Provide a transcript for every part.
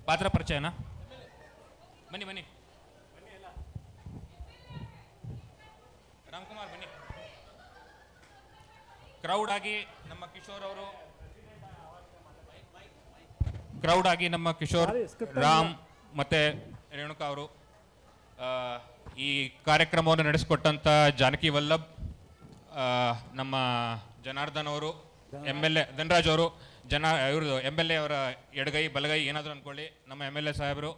ಪಾತ್ರ ಪರಿಚಯನಾ? ಬನ್ನಿ ಬನ್ನಿ, ರಾಮ್ಕುಮಾರ್ ಬನ್ನಿ. ಕ್ರೌಡ್ ಆಗಿ ನಮ್ಮ ಕಿಶೋರ್ ಅವರು, ರಾಮ್ ಮತ್ತು ರೇಣುಕಾ ಅವರು, ಈ ಕಾರ್ಯಕ್ರಮವನ್ನು ನಡೆಸಿಕೊಟ್ಟಂಥ ಜಾನಕಿ ವಲ್ಲಭ್, ನಮ್ಮ ಜನಾರ್ದನ್ ಅವರು, MLA ಧನರಾಜ್ ಅವರು, ಇವ್ರದ್ದು MLA ಅವರ ಎಡಗೈ ಬಲಗೈ ಏನಾದರೂ ಅಂದ್ಕೊಳ್ಳಿ, ನಮ್ಮ MLA ಸಾಹೇಬರು,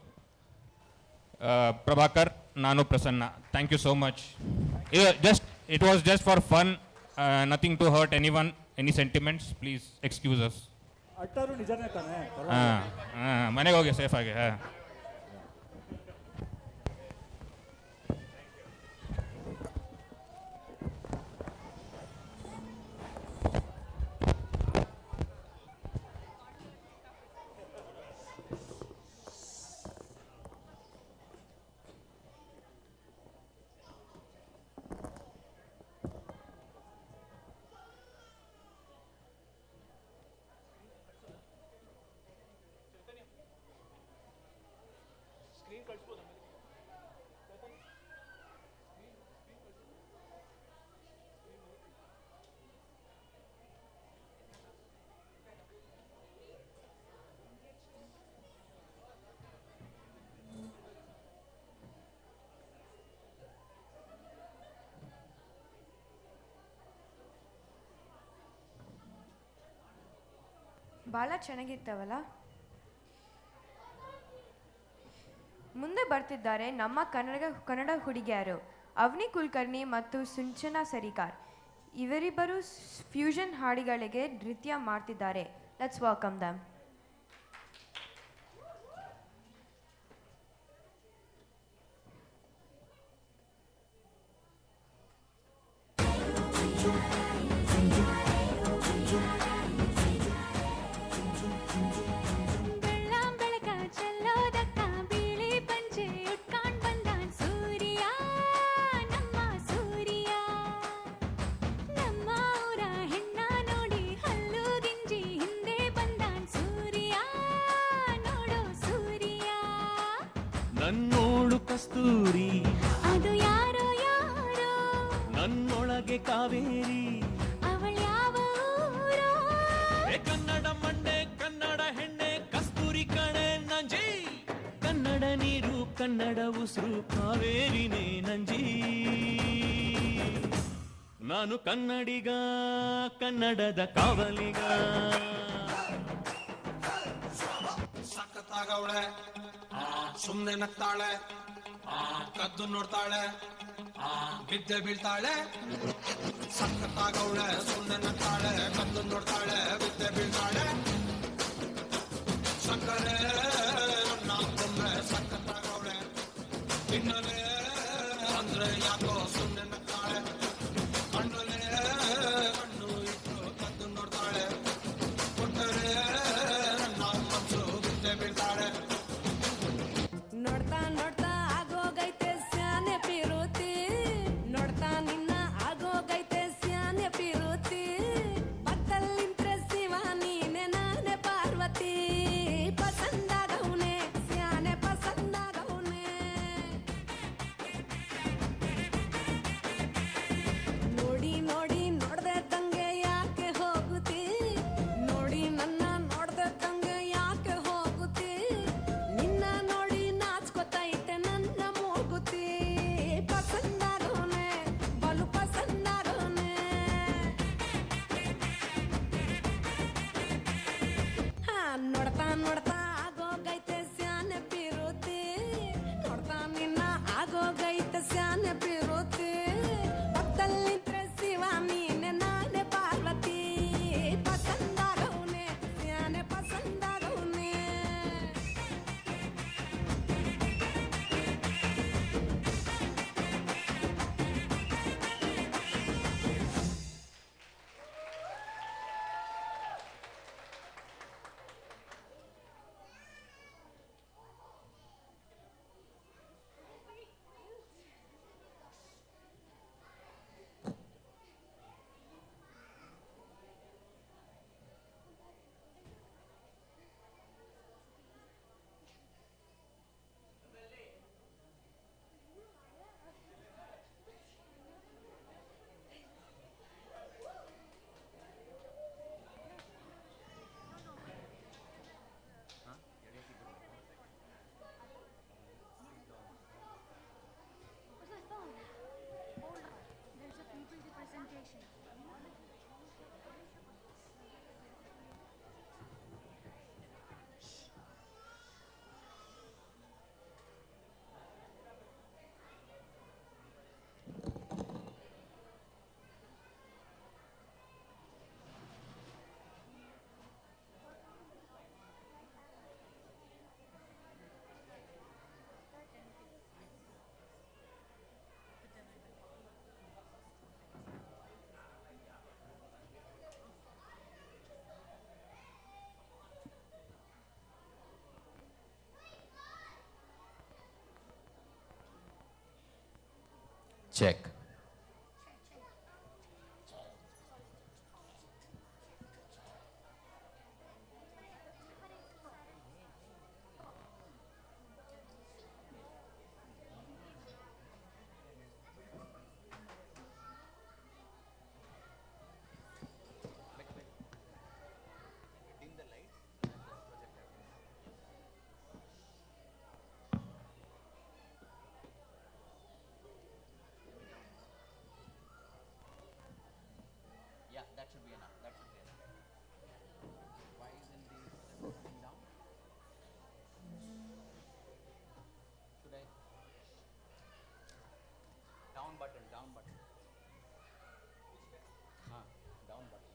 ಪ್ರಭಾಕರ್, ನಾನು Prasanna. Thank you so much. It was just for fun, nothing to hurt any one, any sentiments. Please excuse us. ಮನೆಗೆ ಹೋಗಿ ಸೇಫಾಗಿ. ಭಾಳ ಚೆನ್ನಾಗಿತ್ತವಲ್ಲ. ಮುಂದೆ ಬರ್ತಿದ್ದಾರೆ ನಮ್ಮ ಕನ್ನಡ ಹುಡುಗಿಯರು ಅವನಿ ಕುಲಕರ್ಣಿ ಮತ್ತು ಸಿಂಚನಾ ಸರಿಕಾರ್. ಇವರಿಬ್ಬರು ಫ್ಯೂಷನ್ ಹಾಡುಗಳಿಗೆ ನೃತ್ಯ ಮಾಡ್ತಿದ್ದಾರೆ. ಲೆಟ್ಸ್ ವೆಲ್ಕಮ್ ದಮ್. ನನ್ನೋಳು ಕಸ್ತೂರಿ, ಅದು ಯಾರೋ ಯಾರೋ, ನನ್ನೊಳಗೆ ಕಾವೇರಿ, ಅವಳ್ಯಾವ ಊರೋ? ಕನ್ನಡ ಮಂಡೆ, ಕನ್ನಡ ಹೆಣ್ಣೆ, ಕಸ್ತೂರಿ ಕಣೆ ನಂಜಿ, ಕನ್ನಡ ನೀರು, ಕನ್ನಡ ಉಸಿರು, ಕಾವೇರಿನೇ ನಂಜಿ. ನಾನು ಕನ್ನಡಿಗ, ಕನ್ನಡದ ಕಾವಲಿಗ. ಸಖತ್ತಾಗವಳೆ, ಸುಮ್ನೆ ನಗ್ತಾಳೆ, ಕದ್ದು ನೋಡ್ತಾಳೆ, ಬಿದ್ದೆ ಬೀಳ್ತಾಳೆ. ಸಖತ್ತಾಗವಳೆ, ಸುಮ್ನೆ ನಗ್ತಾಳೆ, ಕದ್ದು ನೋಡ್ತಾಳೆ, ಬಿದ್ದೆ ಬೀಳ್ತಾಳೆ. ಸಕ್ಕರೆ ನಾಕೊಂಡ್ರೆ ಸಖತ್ತಾಗವಳೆ, ತಿನ್ನಲೇ ಅಂದ್ರೆ ಯಾಕೋ ಸುಮ್ನೆ ನಗ್ತಾಳೆ. ಕಣ್ಣಲ್ಲೇ ಕಣ್ಣು ಇಟ್ಟು ಕದ್ದು ನೋಡ್ತಾಳೆ, ಕೊಟ್ಟರೆ ನಾವು ಮನ್ಸು ಬಿದ್ದೆ ಬೀಳ್ತಾಳೆ. ನೋಡ್ತಾ ನೋಡ್ತಾ ಆಗೋಗೈತೆ ಸ್ಯಾನೆ ಪಿರುತಿ, ನೋಡ್ತಾ ನಿನ್ನ ಆಗೋಗೈತೆ ಸ್ಯಾನೆ ಪಿರುತಿ. ಪಕ್ಕದಲ್ಲಿಂತ್ರೆ ಶಿವ ನೀನೆ ನಾನೇ ಪಾರ್ವತಿ, ಪಸಂದಾಗವ್ನೆ ಸ್ಯಾನೆ ಪಸಂದಾಗವ್ನೆ. ನೋಡಿ ನೋಡಿ ನೋಡ್ದೆ ತಂಗೆ ಯಾಕೆ ಹೋಗುತ್ತಿ, ನೋಡಿ ನನ್ನ ನೋಡ್ದೆ ತಂಗೆ ಯಾಕೆ ಹೋಗುತ್ತಿ. ನಿನ್ನ ನೋಡಿ ನಾಚ್ಕೊತೈತೆ ನನ್ನ ಮೂಗುತಿ, ಪಸಂದಾಗವ್ನೆ ಬಲು ಪಸಂದಾಗವ್ನೆ. ನೋಡ್ತಾ ನೋಡ್ತಾ ಆಗೋಗೈತೆ ಸ್ಯಾನೆ ಪಿರುತಿ, ನೋಡ್ತಾ ನಿನ್ನ ಆಗೋಗೈತೆ ಸ್ಯಾನೆ ಪಿರುತಿ. ಪಕ್ಕದಲ್ಲಿದ್ರೆ ಶಿವ ನೀನೆ ನಾನೇ ಪಾರ್ವತಿ, ಪಸಂದಾಗವ್ನೆ ಸ್ಯಾನೆ ಪಸಂದಾಗವ್ನೆ. Check. Yeah, that should be enough. That should be enough. Why isn't the coming down? Should I? Down button, down button. Down button.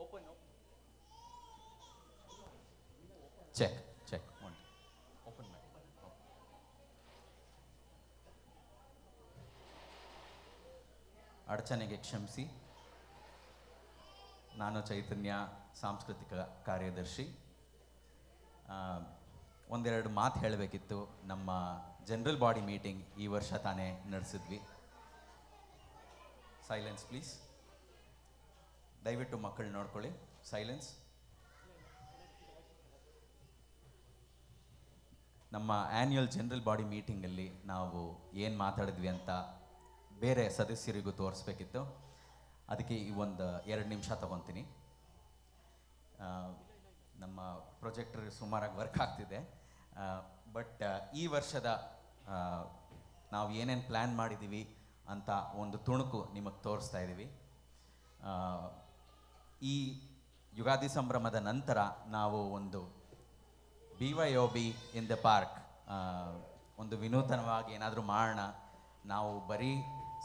Open, open. Check check. Open ಮಾಡಿ. ಅಡಚಣೆಗೆ ಕ್ಷಮಿಸಿ. ನಾನು ಚೈತನ್ಯ, ಸಾಂಸ್ಕೃತಿಕ ಕಾರ್ಯದರ್ಶಿ. ಒಂದೆರಡು ಮಾತು ಹೇಳಬೇಕಿತ್ತು. ನಮ್ಮ ಜನರಲ್ ಬಾಡಿ ಮೀಟಿಂಗ್ ಈ ವರ್ಷ ತಾನೇ ನಡೆಸಿದ್ವಿ. Silence please. ದಯವಿಟ್ಟು ಮಕ್ಕಳು ನೋಡ್ಕೊಳ್ಳಿ. ಸೈಲೆನ್ಸ್. ನಮ್ಮ ಆ್ಯನ್ಯುಯಲ್ ಜನರಲ್ ಬಾಡಿ ಮೀಟಿಂಗಲ್ಲಿ ನಾವು ಏನು ಮಾತಾಡಿದ್ವಿ ಅಂತ ಬೇರೆ ಸದಸ್ಯರಿಗೂ ತೋರಿಸ್ಬೇಕಿತ್ತು. ಅದಕ್ಕೆ ಈ ಒಂದು 2 ನಿಮಿಷ ತಗೊತೀನಿ. ನಮ್ಮ ಪ್ರೊಜೆಕ್ಟರ್ ಸುಮಾರಾಗಿ ವರ್ಕ್ ಆಗ್ತಿದೆ. ಬಟ್ ಈ ವರ್ಷದ ನಾವು ಏನೇನು ಪ್ಲ್ಯಾನ್ ಮಾಡಿದ್ದೀವಿ ಅಂತ ಒಂದು ತುಣುಕು ನಿಮಗೆ ತೋರಿಸ್ತಾ ಇದ್ದೀವಿ. ಈ ಯುಗಾದಿ ಸಂಭ್ರಮದ ನಂತರ ನಾವು ಒಂದು BYOB ಇನ್ ದ ಪಾರ್ಕ್ ಒಂದು ವಿನೂತನವಾಗಿ ಏನಾದರೂ ಮಾಡೋಣ. ನಾವು ಬರೀ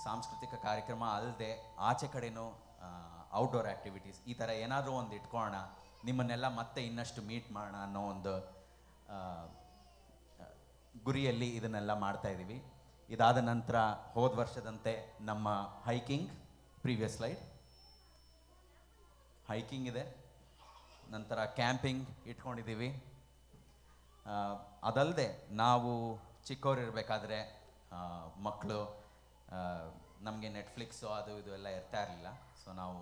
ಸಾಂಸ್ಕೃತಿಕ ಕಾರ್ಯಕ್ರಮ ಅಲ್ಲದೆ ಆಚೆ ಕಡೆನೂ ಔಟ್ಡೋರ್ ಆ್ಯಕ್ಟಿವಿಟೀಸ್ ಈ ಥರ ಏನಾದರೂ ಒಂದು ಇಟ್ಕೊಳ್ಳೋಣ, ನಿಮ್ಮನ್ನೆಲ್ಲ ಮತ್ತೆ ಇನ್ನಷ್ಟು ಮೀಟ್ ಮಾಡೋಣ ಅನ್ನೋ ಒಂದು ಗುರಿಯಲ್ಲಿ ಇದನ್ನೆಲ್ಲ ಮಾಡ್ತಾಯಿದ್ದೀವಿ. ಇದಾದ ನಂತರ ಹೋದ ವರ್ಷದಂತೆ ನಮ್ಮ ಹೈಕಿಂಗ್, ಪ್ರೀವಿಯಸ್ ಸ್ಲೈಡ್, ಹೈಕಿಂಗ್ ಇದೆ. ನಂತರ ಕ್ಯಾಂಪಿಂಗ್ ಇಟ್ಕೊಂಡಿದ್ದೀವಿ. ಅದಲ್ಲದೆ ನಾವು ಚಿಕ್ಕವರಿರಬೇಕಾದ್ರೆ ಮಕ್ಕಳು ನಮಗೆ ನೆಟ್ಫ್ಲಿಕ್ಸು ಅದು ಇದು ಎಲ್ಲ ಇರ್ತಾ ಇರಲಿಲ್ಲ. ಸೊ ನಾವು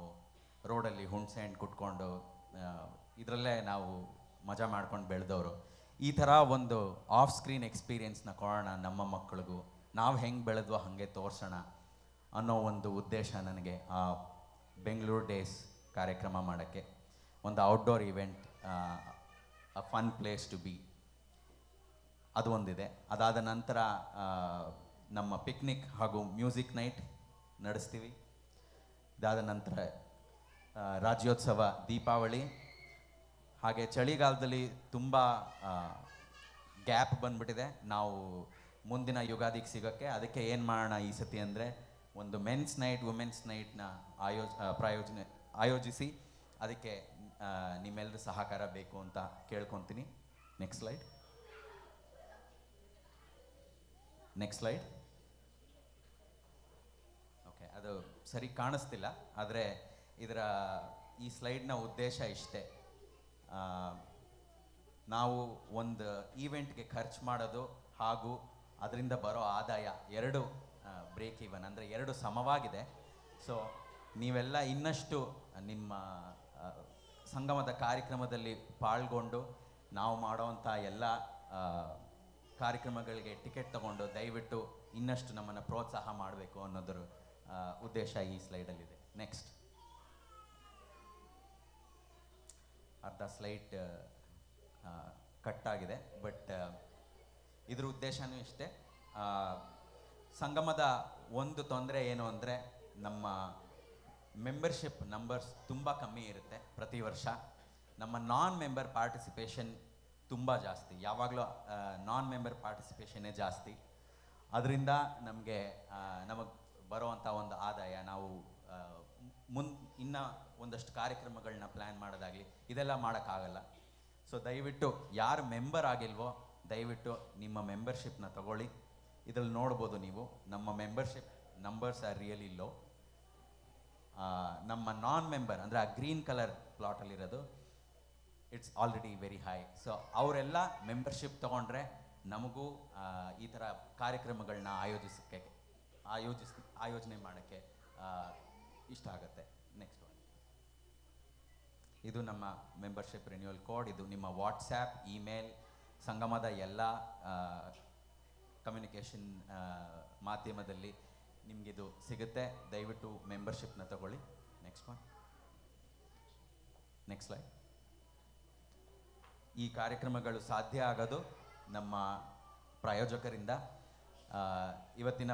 ರೋಡಲ್ಲಿ ಹುಣ್ಸೆ ಹಣ್ಣು ಕುಟ್ಕೊಂಡು ಇದರಲ್ಲೇ ನಾವು ಮಜಾ ಮಾಡ್ಕೊಂಡು ಬೆಳೆದವರು. ಈ ಥರ ಒಂದು ಆಫ್ ಸ್ಕ್ರೀನ್ ಎಕ್ಸ್ಪೀರಿಯೆನ್ಸ್ನ ಕೊಡೋಣ ನಮ್ಮ ಮಕ್ಕಳಿಗೂ, ನಾವು ಹೆಂಗೆ ಬೆಳೆದ್ವೋ ಹಾಗೆ ತೋರಿಸೋಣ ಅನ್ನೋ ಒಂದು ಉದ್ದೇಶ ನನಗೆ ಆ ಬೆಂಗಳೂರು ಡೇಸ್ ಕಾರ್ಯಕ್ರಮ ಮಾಡೋಕ್ಕೆ. ಒಂದು outdoor event, a fun place to be, ಅದು ಒಂದಿದೆ. ಅದಾದ ನಂತರ ನಮ್ಮ ಪಿಕ್ನಿಕ್ ಹಾಗೂ ಮ್ಯೂಸಿಕ್ ನೈಟ್ ನಡೆಸ್ತೀವಿ. ಇದಾದ ನಂತರ ರಾಜ್ಯೋತ್ಸವ, ದೀಪಾವಳಿ. ಹಾಗೆ ಚಳಿಗಾಲದಲ್ಲಿ ತುಂಬ ಗ್ಯಾಪ್ ಬಂದ್ಬಿಟ್ಟಿದೆ ನಾವು ಮುಂದಿನ ಯುಗಾದಿಗೆ ಸಿಗೋಕ್ಕೆ. ಅದಕ್ಕೆ ಏನು ಮಾಡೋಣ ಈ ಸತಿ ಅಂದರೆ ಒಂದು ಮೆನ್ಸ್ ನೈಟ್, ವುಮೆನ್ಸ್ ನೈಟ್ನ ಆಯೋಜಿಸಿ ಅದಕ್ಕೆ ನಿಮ್ಮೆಲ್ಲರ ಸಹಕಾರ ಬೇಕು ಅಂತ ಕೇಳ್ಕೊತೀನಿ. Next slide. ಓಕೆ, ಅದು ಸರಿ ಕಾಣಿಸ್ತಿಲ್ಲ, ಆದರೆ ಈ ಸ್ಲೈಡ್ನ ಉದ್ದೇಶ ಇಷ್ಟೇ. ನಾವು ಒಂದು ಈವೆಂಟ್ಗೆ ಖರ್ಚು ಮಾಡೋದು ಹಾಗೂ ಅದರಿಂದ ಬರೋ ಆದಾಯ ಎರಡು ಬ್ರೇಕ್ ಈವನ್, ಅಂದರೆ ಎರಡು ಸಮವಾಗಿದೆ. ಸೊ ನೀವೆಲ್ಲ ಇನ್ನಷ್ಟು ನಿಮ್ಮ ಸಂಗಮದ ಕಾರ್ಯಕ್ರಮದಲ್ಲಿ ಪಾಲ್ಗೊಂಡು ನಾವು ಮಾಡೋವಂಥ ಎಲ್ಲ ಕಾರ್ಯಕ್ರಮಗಳಿಗೆ ಟಿಕೆಟ್ ತಗೊಂಡು ದಯವಿಟ್ಟು ಇನ್ನಷ್ಟು ನಮ್ಮನ್ನು ಪ್ರೋತ್ಸಾಹ ಮಾಡಬೇಕು ಅನ್ನೋದರ ಉದ್ದೇಶ ಈ ಸ್ಲೈಡಲ್ಲಿದೆ. ನೆಕ್ಸ್ಟ್. ಅರ್ಧ ಸ್ಲೈಡ್ ಕಟ್ಟಾಗಿದೆ, ಬಟ್ ಇದ್ರ ಉದ್ದೇಶನೂ ಇಷ್ಟೇ. ಸಂಗಮದ ಒಂದು ತೊಂದರೆ ಏನು ಅಂದರೆ ನಮ್ಮ ಮೆಂಬರ್ಶಿಪ್ ನಂಬರ್ಸ್ ತುಂಬ ಕಮ್ಮಿ ಇರುತ್ತೆ ಪ್ರತಿ ವರ್ಷ. ನಮ್ಮ ನಾನ್ ಮೆಂಬರ್ ಪಾರ್ಟಿಸಿಪೇಷನ್ ತುಂಬ ಜಾಸ್ತಿ, ಯಾವಾಗಲೂ ನಾನ್ ಮೆಂಬರ್ ಪಾರ್ಟಿಸಿಪೇಷನ್ನೇ ಜಾಸ್ತಿ. ಅದರಿಂದ ನಮಗೆ ಬರುವಂಥ ಒಂದು ಆದಾಯ ನಾವು ಇನ್ನು ಒಂದಷ್ಟು ಕಾರ್ಯಕ್ರಮಗಳನ್ನ ಪ್ಲ್ಯಾನ್ ಮಾಡೋದಾಗಲಿ ಇದೆಲ್ಲ ಮಾಡೋಕ್ಕಾಗಲ್ಲ. ಸೊ ದಯವಿಟ್ಟು ಯಾರು ಮೆಂಬರ್ ಆಗಿಲ್ವೋ ದಯವಿಟ್ಟು ನಿಮ್ಮ ಮೆಂಬರ್ಶಿಪ್ನ ತಗೊಳ್ಳಿ. ಇದ್ರಲ್ಲಿ ನೋಡ್ಬೋದು ನೀವು, ನಮ್ಮ membership numbers are really low. ನಮ್ಮ ನಾನ್ ಮೆಂಬರ್ ಅಂದರೆ ಆ ಗ್ರೀನ್ ಕಲರ್ ಪ್ಲಾಟಲ್ಲಿರೋದು it's already very high. So ಅವರೆಲ್ಲ ಮೆಂಬರ್ಶಿಪ್ ತೊಗೊಂಡ್ರೆ ನಮಗೂ ಈ ಥರ ಕಾರ್ಯಕ್ರಮಗಳನ್ನ ಆಯೋಜನೆ ಮಾಡೋಕ್ಕೆ ಇಷ್ಟ ಆಗುತ್ತೆ. Next one. ಇದು ನಮ್ಮ ಮೆಂಬರ್ಶಿಪ್ ರಿನ್ಯೂವಲ್ ಕೋಡ್. ಇದು ನಿಮ್ಮ ವಾಟ್ಸ್ಯಾಪ್, ಇಮೇಲ್, ಸಂಗಮದ ಎಲ್ಲ ಕಮ್ಯುನಿಕೇಷನ್ ಮಾಧ್ಯಮದಲ್ಲಿ ನಿಮಗಿದು ಸಿಗುತ್ತೆ. ದಯವಿಟ್ಟು ಮೆಂಬರ್ಶಿಪ್ನ ತಗೊಳ್ಳಿ. Next one. Next slide. ಈ ಕಾರ್ಯಕ್ರಮಗಳು ಸಾಧ್ಯ ಆಗೋದು ನಮ್ಮ ಪ್ರಾಯೋಜಕರಿಂದ. ಇವತ್ತಿನ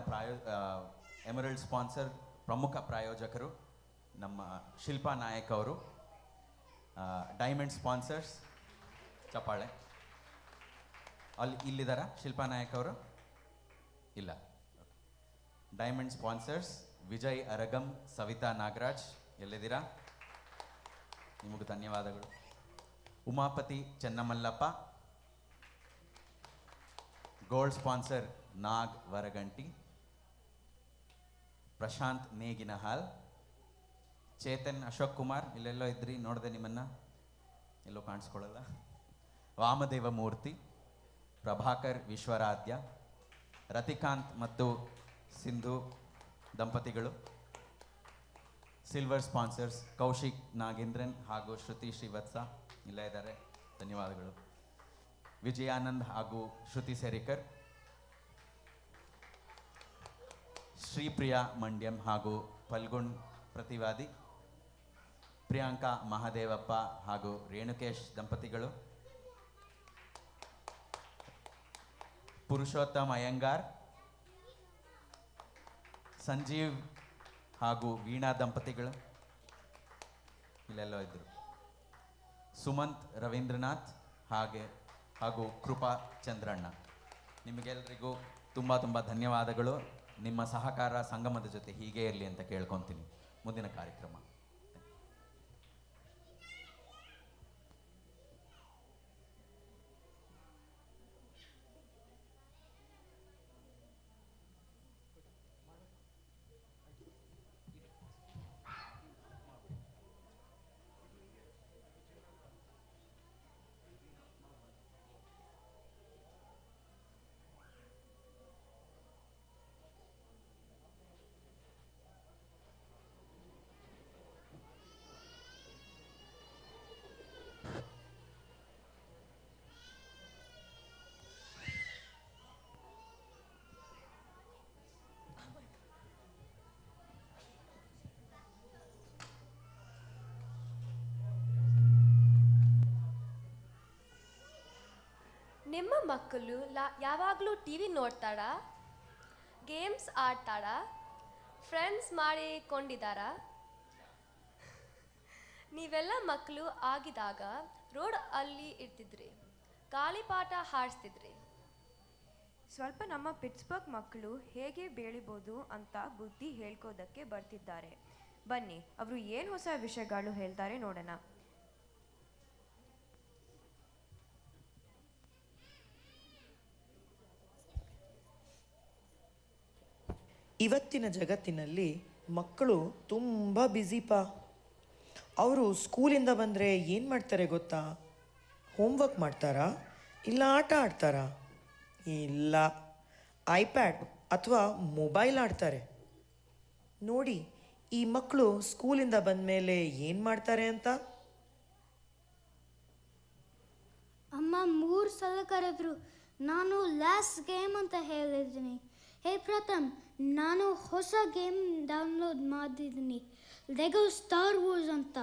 ಎಮರಲ್ಡ್ ಸ್ಪಾನ್ಸರ್, ಪ್ರಮುಖ ಪ್ರಾಯೋಜಕರು ನಮ್ಮ ಶಿಲ್ಪಾ ನಾಯಕ್ ಅವರು. ಡೈಮಂಡ್ ಸ್ಪಾನ್ಸರ್ಸ್, ಚಪ್ಪಾಳೆ. ಇಲ್ಲಿದ್ದಾರಾ ಶಿಲ್ಪಾ ನಾಯಕ್ ಅವರು? ಇಲ್ಲ. ಡೈಮಂಡ್ ಸ್ಪಾನ್ಸರ್ಸ್ ವಿಜಯ್ ಅರಗಂ, ಸವಿತಾ ನಾಗರಾಜ್, ಎಲ್ಲಿದ್ದೀರಾ? ನಿಮಗೂ ಧನ್ಯವಾದಗಳು. ಉಮಾಪತಿ ಚೆನ್ನಮಲ್ಲಪ್ಪ. ಗೋಲ್ಡ್ ಸ್ಪಾನ್ಸರ್ ನಾಗ್ ವರಗಂಟಿ, ಪ್ರಶಾಂತ್ ನೇಗಿನಹಾಲ್, ಚೇತನ್ ಅಶೋಕ್ ಕುಮಾರ್, ಇಲ್ಲೆಲ್ಲೋ ಇದ್ರಿ, ನೋಡಿದೆ ನಿಮ್ಮನ್ನು, ಎಲ್ಲೋ ಕಾಣಿಸ್ಕೊಳ್ಳಲ್ಲ. ವಾಮದೇವ ಮೂರ್ತಿ, ಪ್ರಭಾಕರ್ ವಿಶ್ವರಾಧ್ಯ, ರತಿಕಾಂತ್ ಮತ್ತು ಸಿಂಧು ದಂಪತಿಗಳು. ಸಿಲ್ವರ್ ಸ್ಪಾನ್ಸರ್ಸ್ ಕೌಶಿಕ್ ನಾಗೇಂದ್ರನ್ ಹಾಗೂ ಶ್ರುತಿ ಶ್ರೀವತ್ಸ, ಇಲ್ಲೇ ಇದ್ದಾರೆ, ಧನ್ಯವಾದಗಳು. ವಿಜಯಾನಂದ್ ಹಾಗೂ ಶ್ರುತಿ ಸೆರಿಕರ್, ಶ್ರೀಪ್ರಿಯಾ ಮಂಡ್ಯಂ ಹಾಗೂ ಫಲ್ಗುಣ್ ಪ್ರತಿವಾದಿ, ಪ್ರಿಯಾಂಕಾ ಮಹಾದೇವಪ್ಪ ಹಾಗೂ ರೇಣುಕೇಶ್ ದಂಪತಿಗಳು, ಪುರುಷೋತ್ತಮ್ ಅಯ್ಯಂಗಾರ್, ಸಂಜೀವ್ ಹಾಗೂ ವೀಣಾ ದಂಪತಿಗಳು, ಇಲ್ಲೆಲ್ಲೋ ಇದ್ದರು, ಸುಮಂತ್ ರವೀಂದ್ರನಾಥ್ ಹಾಗೂ ಕೃಪಾ ಚಂದ್ರಣ್ಣ. ನಿಮಗೆಲ್ಲರಿಗೂ ತುಂಬ ತುಂಬ ಧನ್ಯವಾದಗಳು. ನಿಮ್ಮ ಸಹಕಾರ ಸಂಗಮದ ಜೊತೆ ಹೀಗೆ ಇರಲಿ ಅಂತ ಕೇಳ್ಕೊತೀನಿ. ಮುಂದಿನ ಕಾರ್ಯಕ್ರಮ. ನಿಮ್ಮ ಮಕ್ಕಳು ಯಾವಾಗಲೂ ಟಿ ವಿ ನೋಡ್ತಾರಾ, ಗೇಮ್ಸ್ ಆಡ್ತಾರಾ, ಫ್ರೆಂಡ್ಸ್ ಮಾಡಿಕೊಂಡಿದ್ದಾರಾ? ನೀವೆಲ್ಲ ಮಕ್ಕಳು ಆಗಿದಾಗ ರೋಡ್ ಅಲ್ಲಿ ಇರ್ತಿದ್ರಿ, ಗಾಳಿಪಾಟ ಹಾರಿಸ್ತಿದ್ರಿ. ಸ್ವಲ್ಪ ನಮ್ಮ ಪಿಟ್ಸ್ಬರ್ಗ್ ಮಕ್ಕಳು ಹೇಗೆ ಬೆಳಿಬೋದು ಅಂತ ಬುದ್ಧಿ ಹೇಳ್ಕೋದಕ್ಕೆ ಬರ್ತಿದ್ದಾರೆ. ಬನ್ನಿ ಅವರು ಏನು ಹೊಸ ವಿಷಯಗಳು ಹೇಳ್ತಾರೆ ನೋಡೋಣ. ಇವತ್ತಿನ ಜಗತ್ತಿನಲ್ಲಿ ಮಕ್ಕಳು ತುಂಬ ಬ್ಯುಸಿಪ. ಅವರು ಸ್ಕೂಲಿಂದ ಬಂದರೆ ಏನು ಮಾಡ್ತಾರೆ ಗೊತ್ತಾ? ಹೋಮ್ವರ್ಕ್ ಮಾಡ್ತಾರಾ ಇಲ್ಲ ಆಟ ಆಡ್ತಾರಾ? ಇಲ್ಲ, ಐಪ್ಯಾಡ್ ಅಥವಾ ಮೊಬೈಲ್ ಆಡ್ತಾರೆ. ನೋಡಿ ಈ ಮಕ್ಕಳು ಸ್ಕೂಲಿಂದ ಬಂದ ಮೇಲೆ ಏನು ಮಾಡ್ತಾರೆ ಅಂತ. ಅಮ್ಮ 3 ಸಲ ಕರೆದ್ರು, ನಾನು ಲಾಸ್ಟ್ ಗೇಮ್ ಅಂತ ಹೇಳಿದ್ದೀನಿ. ಹೇ ಪ್ರಥಮ್, ನಾನು ಹೊಸ ಗೇಮ್ ಡೌನ್ಲೋಡ್ ಮಾಡಿದ್ದೀನಿ, ಲೆಗೋ ಸ್ಟಾರ್ ವಾರ್ಸ್ ಅಂತ.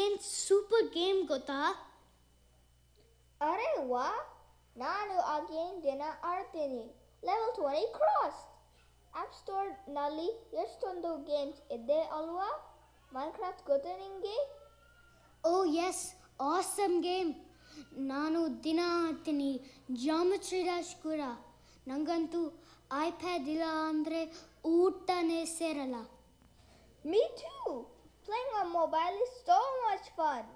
ಏನು ಸೂಪರ್ ಗೇಮ್ ಗೊತ್ತಾ? ಅರೆ ವಾ, ನಾನು ಆ ಗೇಮ್ ದಿನ ಆಡ್ತೀನಿ. Level 20 cross. ಆ್ಯಪ್ ಸ್ಟೋರ್ನಲ್ಲಿ ಎಷ್ಟೊಂದು ಗೇಮ್ಸ್ ಇದೆ ಅಲ್ವಾ? ಮೈನ್ಕ್ರಾಫ್ಟ್ ಗೊತ್ತಾ ನಿಮಗೆ? ಓ ಎಸ್, ಆಸಮ್ ಗೇಮ್. ನಾನು ದಿನ ಆಡ್ತೀನಿ. ಜಾಮೆಟ್ರಿ ಡ್ಯಾಶ್ ಕೂಡ. ನನಗಂತೂ ಐಪ್ಯಾಡ್ ಇಲ್ಲ ಅಂದರೆ ಊಟನೇ ಸೇರಲ್ಲ. Me too. Playing on mobile is so much fun.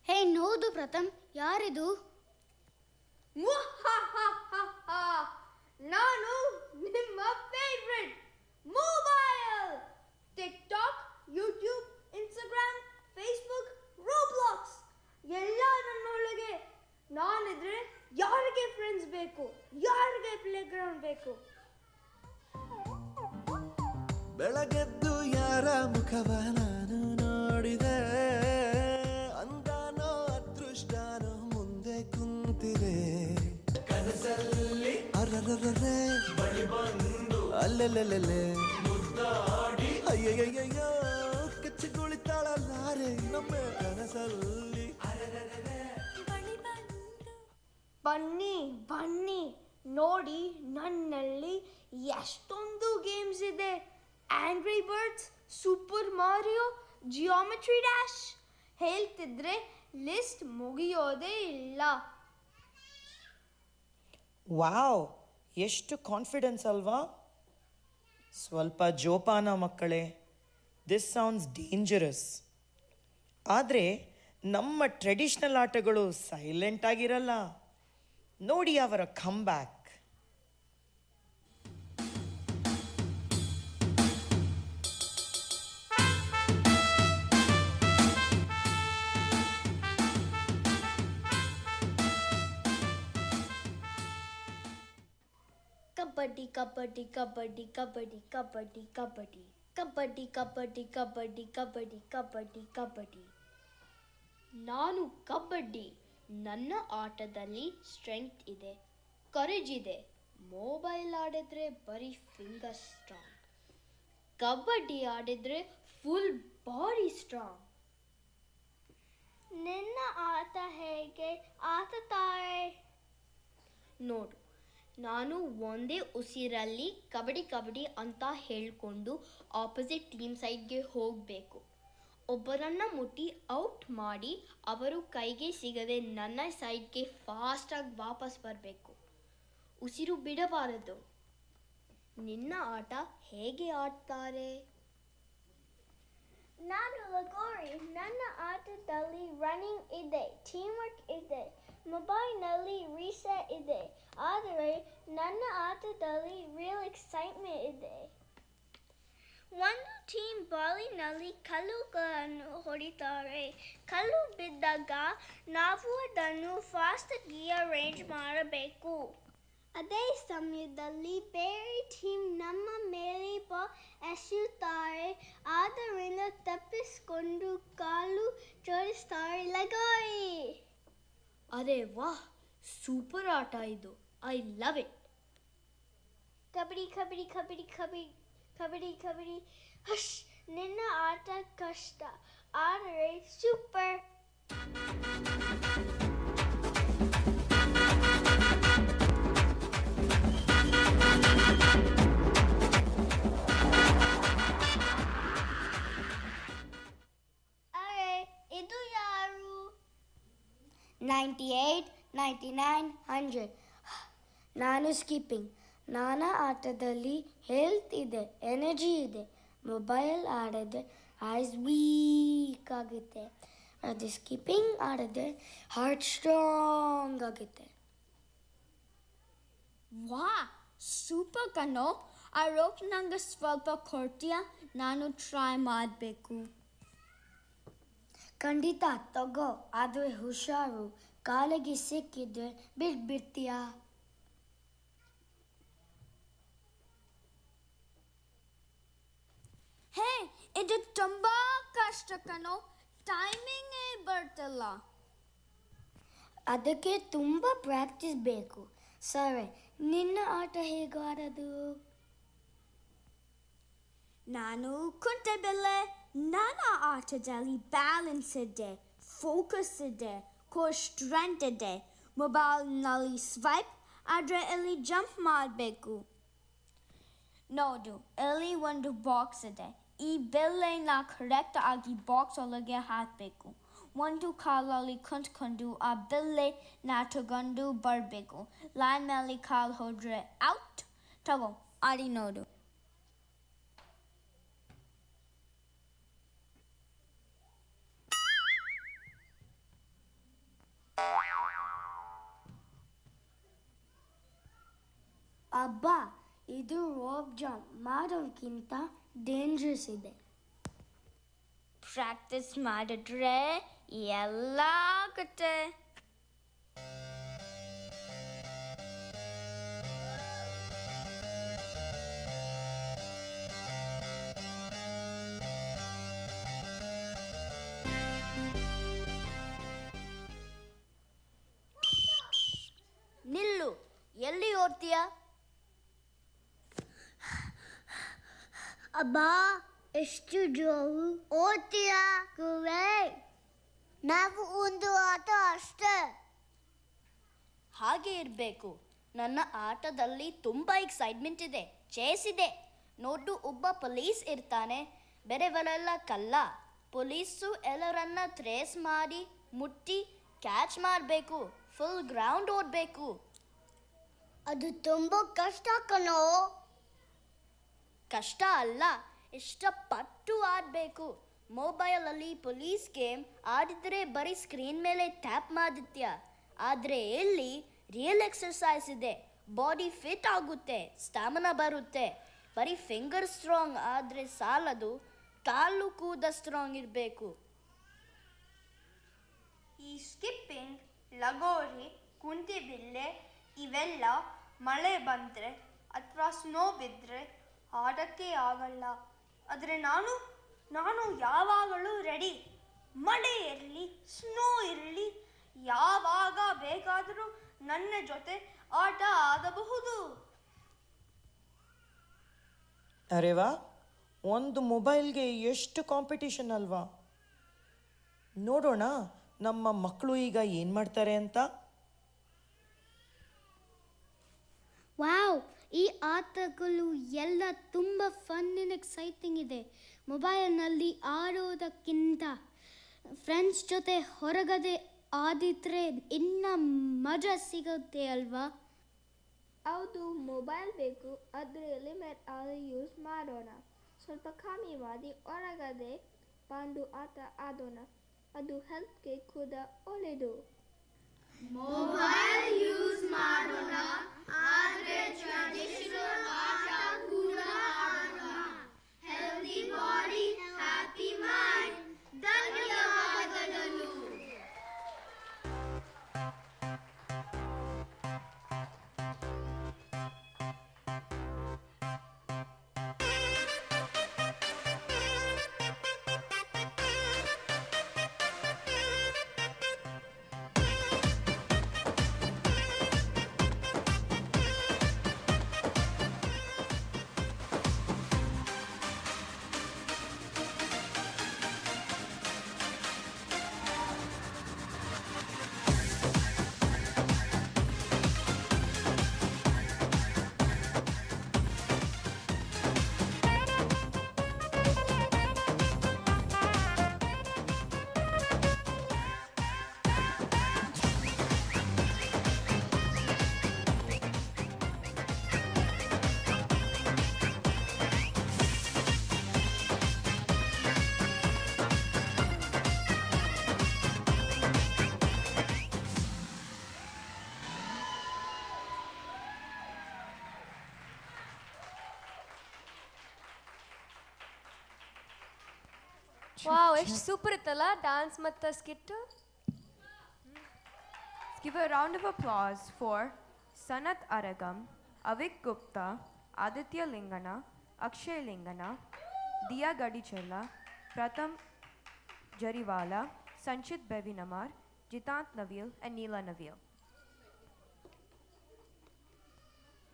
ಹೇ ನೋಡು ಪ್ರಥಮ್, ಯಾರಿದು? ನಾನು ನಿಮ್ಮ favourite mobile. TikTok, YouTube, Instagram, Facebook, Roblox ಎಲ್ಲ ನನ್ನೊಳಗೆ. ನಾನಿದ್ರೆ ಯಾರಿಗೆ ಫ್ರೆಂಡ್ಸ್ ಬೇಕು, ಯಾರಿಗೆ ಪ್ಲೇ ಗ್ರೌಂಡ್ ಬೇಕು? ಬೆಳಗೆದ್ದು ಯಾರ ಮುಖವ ನಾನು ನೋಡಿದೆ, ಅಂದಾನೋ ಅದೃಷ್ಟನೋ ಮುಂದೆ ಕುಂತಿದೆ. ಕನಸಲ್ಲಿ ಅರರರರೆ ಬಳಿ ಬಂದು ಅಲ್ಲೆಲ್ಲೆಲ್ಲೆ ಮುದ್ದಾಡಿ ಅಯ್ಯಯ್ಯಯ್ಯೋ ಕಚ್ಚಿಗುಳಿತಾಳಲ್ಲಾರೆ ನಮ್ಮ ಕನಸಲ್ಲಿ. ಬನ್ನಿ ಬನ್ನಿ ನೋಡಿ, ನನ್ನಲ್ಲಿ ಎಷ್ಟೊಂದು ಗೇಮ್ಸ್ ಇದೆ. ಆಂಗ್ರಿ ಬರ್ಡ್ಸ್, ಸೂಪರ್ ಮಾರಿಯೋ, ಜಿಯೋಮೆಟ್ರಿ ಡ್ಯಾಶ್. ಹೇಳ್ತಿದ್ರೆ ಲಿಸ್ಟ್ ಮುಗಿಯೋದೇ ಇಲ್ಲ. ವಾವ್, ಎಷ್ಟು ಕಾನ್ಫಿಡೆನ್ಸ್ ಅಲ್ವಾ? ಸ್ವಲ್ಪ ಜೋಪಾನ ಮಕ್ಕಳೇ, ದಿಸ್ ಸೌಂಡ್ಸ್ ಡೇಂಜರಸ್. ಆದರೆ ನಮ್ಮ ಟ್ರೆಡಿಷ್ನಲ್ ಆಟಗಳು ಸೈಲೆಂಟ್ ಆಗಿರಲ್ಲ. ನೋಡಿ ಅವರ ಕಮ್ಬ್ಯಾಕ್. ಕಬಡ್ಡಿ ಕಬಡ್ಡಿ ಕಬಡ್ಡಿ ಕಬಡ್ಡಿ ಕಬಡ್ಡಿ ಕಬಡ್ಡಿ ಕಬಡ್ಡಿ ಕಬಡ್ಡಿ ಕಬಡ್ಡಿ ಕಬಡ್ಡಿ ಕಬಡ್ಡಿ ಕಬಡ್ಡಿ. ನಾನು ಕಬಡ್ಡಿ. ನನ್ನ ಆಟದಲ್ಲಿ ಸ್ಟ್ರೆಂಗ್ತ್ ಇದೆ, ಕರೇಜ್ ಇದೆ. ಮೊಬೈಲ್ ಆಡಿದ್ರೆ ಬರೀ ಫಿಂಗರ್ ಸ್ಟ್ರಾಂಗ್. ಕಬಡ್ಡಿ ಆಡಿದ್ರೆ ಫುಲ್ ಬಾಡಿ ಸ್ಟ್ರಾಂಗ್. ನಿನ್ನ ಆಟ ಹೇಗೆ ಆಡ್ತಾರೆ? ನೋಡು, ನಾನು ಒಂದೇ ಉಸಿರಲ್ಲಿ ಕಬಡ್ಡಿ ಕಬಡ್ಡಿ ಅಂತ ಹೇಳ್ಕೊಂಡು ಆಪೋಸಿಟ್ ಟೀಮ್ ಸೈಡ್ಗೆ ಹೋಗಬೇಕು. ಒಬ್ಬರನ್ನು ಮುಟ್ಟಿ ಔಟ್ ಮಾಡಿ ಅವರು ಕೈಗೆ ಸಿಗದೆ ನನ್ನ ಸೈಡ್ಗೆ ಫಾಸ್ಟಾಗಿ ವಾಪಸ್ ಬರಬೇಕು. ಉಸಿರು ಬಿಡಬಾರದು. ನಿನ್ನ ಆಟ ಹೇಗೆ ಆಡ್ತಾರೆ? ನಾನು ಲಗೋರಿ. ನನ್ನ ಆಟದಲ್ಲಿ ರನ್ನಿಂಗ್ ಇದೆ, ಟೀಮ್ ವರ್ಕ್ ಇದೆ, ಮೊಬೈಲ್ನಲ್ಲಿ ರೀಸೆಟ್ ಇದೆ. ಆದರೆ ನನ್ನ ಆಟದಲ್ಲಿ ರಿಯಲ್ ಎಕ್ಸೈಟ್ಮೆಂಟ್ ಇದೆ. ಒಂದು ಟೀಮ್ ಬಾಲಿನಲ್ಲಿ ಕಲ್ಲುಗಳನ್ನು ಹೊಡಿತಾರೆ. ಕಲ್ಲು ಬಿದ್ದಾಗ ನಾವು ಅದನ್ನು ಫಾಸ್ಟಾಗಿ ಅರೇಂಜ್ ಮಾಡಬೇಕು. ಅದೇ ಸಮಯದಲ್ಲಿ ಬೇರೆ ಟೀಮ್ ನಮ್ಮ ಮೇಲೆ ಬಾಲ್ ಎಸೆಯುತ್ತಾರೆ. ಆದ್ದರಿಂದ ತಪ್ಪಿಸಿಕೊಂಡು ಕಾಲು ಜೋಡಿಸ್ತಾರೆ. ಲಗೋರಿ. ಅರೆ ವಾಹ್, ಸೂಪರ್ ಆಟ ಇದು. I love it. Kabaddi kabaddi kabaddi kabaddi kabaddi kabaddi ಹಶ್ ನಿನ್ನ ಆಟ ಕಷ್ಟ ಆದರೆ ಸೂಪರ್. ಅರೆ ಇದು ಯಾರು? 98, 99, 100. ನಾನು ಸ್ಕಿಪ್ಪಿಂಗ್. ನಾನಾ ಆಟದಲ್ಲಿ ಹೆಲ್ತ್ ಇದೆ, ಎನರ್ಜಿ ಇದೆ. ಮೊಬೈಲ್ ಆಡಿದ್ರೆ ಐಸ್ ವೀಕ್ ಆಗುತ್ತೆ. ಅದೇ ಸ್ಕಿಪ್ಪಿಂಗ್ ಆಡಿದ್ರೆ ಹಾರ್ಟ್ ಸ್ಟ್ರಾಂಗ್ ಆಗುತ್ತೆ. ವಾ ಸೂಪರ್ ಕಣೋ. ಆ ರೋಪ್ ನಂಗೆ ಸ್ವಲ್ಪ ಕೊಡ್ತೀಯಾ? ನಾನು ಟ್ರೈ ಮಾಡಬೇಕು. ಖಂಡಿತ ತಗೋ, ಆದರೆ ಹುಷಾರು. ಕಾಲಿಗೆ ಸಿಕ್ಕಿದ್ರೆ ಬಿಡ್ತೀಯಾ? ಹೇ ಇದು ತುಂಬ ಕಷ್ಟ ಕಣೋ. ಟೈಮಿಂಗೇ ಬರ್ತಿಲ್ಲ. ಅದಕ್ಕೆ ತುಂಬ ಪ್ರಾಕ್ಟೀಸ್ ಬೇಕು. ಸರಿ, ನಿನ್ನ ಆಟ ಹೇಗೆ ಆಡೋದು? ನಾನು ಕುಂಟೆಬಿಲ್ಲೆ. ನನ್ನ ಆಟದಲ್ಲಿ ಬ್ಯಾಲೆನ್ಸ್ ಇದೆ, ಫೋಕಸ್ ಇದೆ, ಕೋರ್ ಸ್ಟ್ರೆಂತ್ ಇದೆ. ಮೊಬೈಲ್ನಲ್ಲಿ ಸ್ವೈಪ್ ಆದರೆ ಇಲ್ಲಿ ಜಂಪ್ ಮಾಡಬೇಕು. ನೋಡು, ಇಲ್ಲಿ ಒಂದು ಬಾಕ್ಸ್ ಇದೆ. ಈ ಬಿಲ್ಲೆನ ಕರೆಕ್ಟ್ ಆಗಿ ಬಾಕ್ಸ್ ಒಳಗೆ ಹಾಕಬೇಕು. ಒಂದು ಕಾಲಲ್ಲಿ ಕುಂತ್ಕೊಂಡು ಆ ಬಿಲ್ಲೆನ ತಗೊಂಡು ಬರಬೇಕು. ಲೈನ್ ಮೇಲೆ ಕಾಲು ಹೋದರೆ ಔಟ್. ತಗೋ ಆಡಿ ನೋಡು. ಅಬ್ಬಾ, ಇದು ರೋಪ್ ಜಂಪ್ ಮಾಡೋಕ್ಕಿಂತ ಡೇಂಜರಸ್ ಇದೆ. ಪ್ರಾಕ್ಟೀಸ್ ಮಾಡಿದ್ರೆ ಎಲ್ಲ ಆಗುತ್ತೆ. ನಿಲ್ಲು, ಎಲ್ಲಿ ಓಡ್ತೀಯಾ? ಅಬ್ಬಾ, ಎಷ್ಟು ಜೋರು ಓದ್ತೀಯಾ? ನಾವು ಒಂದು ಆಟ ಅಷ್ಟೇ. ಹಾಗೆ ಇರಬೇಕು. ನನ್ನ ಆಟದಲ್ಲಿ ತುಂಬ ಎಕ್ಸೈಟ್ಮೆಂಟ್ ಇದೆ, ಚೇಸ್ ಇದೆ. ನೋಡು, ಒಬ್ಬ ಪೊಲೀಸ್ ಇರ್ತಾನೆ, ಬೇರೆಯವರೆಲ್ಲ ಕಳ್ಳ. ಪೊಲೀಸು ಎಲ್ಲರನ್ನ ಟ್ರೇಸ್ ಮಾಡಿ ಮುಟ್ಟಿ ಕ್ಯಾಚ್ ಮಾಡಬೇಕು. ಫುಲ್ ಗ್ರೌಂಡ್ ಓಡಬೇಕು. ಅದು ತುಂಬ ಕಷ್ಟ ಕಣೋ. ಕಷ್ಟ ಅಲ್ಲ, ಇಷ್ಟಪಟ್ಟು ಆಡಬೇಕು. ಮೊಬೈಲಲ್ಲಿ ಪೊಲೀಸ್ ಗೇಮ್ ಆಡಿದರೆ ಬರೀ ಸ್ಕ್ರೀನ್ ಮೇಲೆ ಟ್ಯಾಪ್ ಮಾಡಿದ್ಯಾ. ಆದರೆ ಇಲ್ಲಿ ರಿಯಲ್ ಎಕ್ಸರ್ಸೈಸ್ ಇದೆ. ಬಾಡಿ ಫಿಟ್ ಆಗುತ್ತೆ, ಸ್ಟಾಮಿನಾ ಬರುತ್ತೆ. ಬರೀ ಫಿಂಗರ್ ಸ್ಟ್ರಾಂಗ್ ಆದರೆ ಸಾಲದು, ಕಾಲು ಕೂಡ ಸ್ಟ್ರಾಂಗ್ ಇರಬೇಕು. ಈ ಸ್ಕಿಪ್ಪಿಂಗ್, ಲಗೋರಿ, ಕುಂಟೆಬಿಲ್ಲೆ ಇವೆಲ್ಲ ಮಳೆ ಬಂದರೆ ಅಥವಾ ಸ್ನೋ ಬಿದ್ದರೆ ಆಡೋಕ್ಕೆ ಆಗಲ್ಲ. ಆದರೆ ನಾನು ಯಾವಾಗಲೂ ರೆಡಿ. ಮಳೆ ಇರಲಿ, ಸ್ನೋ ಇರಲಿ, ಯಾವಾಗ ಬೇಕಾದರೂ ನನ್ನ ಜೊತೆ ಆಟ ಆಡಬಹುದು. ಅರೆ ವಾ, ಒಂದು ಮೊಬೈಲ್ಗೆ ಎಷ್ಟು ಕಾಂಪಿಟಿಷನ್ ಅಲ್ವಾ? ನೋಡೋಣ ನಮ್ಮ ಮಕ್ಕಳು ಈಗ ಏನು ಮಾಡ್ತಾರೆ ಅಂತ. ವಾವ್, ಈ ಆಟಗಳು ಎಲ್ಲ ತುಂಬ ಫನ್ ಆ್ಯಂಡ್ ಎಕ್ಸೈಟಿಂಗ್ ಇದೆ. ಮೊಬೈಲ್ನಲ್ಲಿ ಆಡೋದಕ್ಕಿಂತ ಫ್ರೆಂಡ್ಸ್ ಜೊತೆ ಹೊರಗಡೆ ಆಡಿದ್ರೆ ಇನ್ನು ಮಜಾ ಸಿಗುತ್ತೆ ಅಲ್ವಾ? ಹೌದು, ಮೊಬೈಲ್ ಬೇಕು, ಆದರೆ ಲಿಮಿಟ್ ಆಗಿ ಯೂಸ್ ಮಾಡೋಣ. ಸ್ವಲ್ಪ ಕಮ್ಮಿ ಮಾಡಿ ಹೊರಗಡೆ ಬಂದು ಆಟ ಆಡೋಣ. ಅದು ಹೆಲ್ತ್ಗೆ ಕೂಡ ಒಳ್ಳೆಯದು. ಮೊಬೈಲ್ ಯೂಸ್ ಮಾಡೋಣ, ಆದರೆ ಟ್ರೆಡಿಷನಲ್ ಆಟ ಕೂಡ ಆಡೋಣ. Healthy body, happy mind. ಧನ್ಯವಾದಗಳು. ವಾವ್ ಎಷ್ಟು ಸೂಪರ್ ಇತ್ತಲ್ಲ ಡ್ಯಾನ್ಸ್ ಮತ್ತು skit. Give a round of applause for Sanat Aragam, Avik Gupta, Aditya Lingana, Akshay Lingana, Diya Gadichella, Pratham Jariwala, Sanchit Bevinamar, Jitant Navil, and Neela Navil.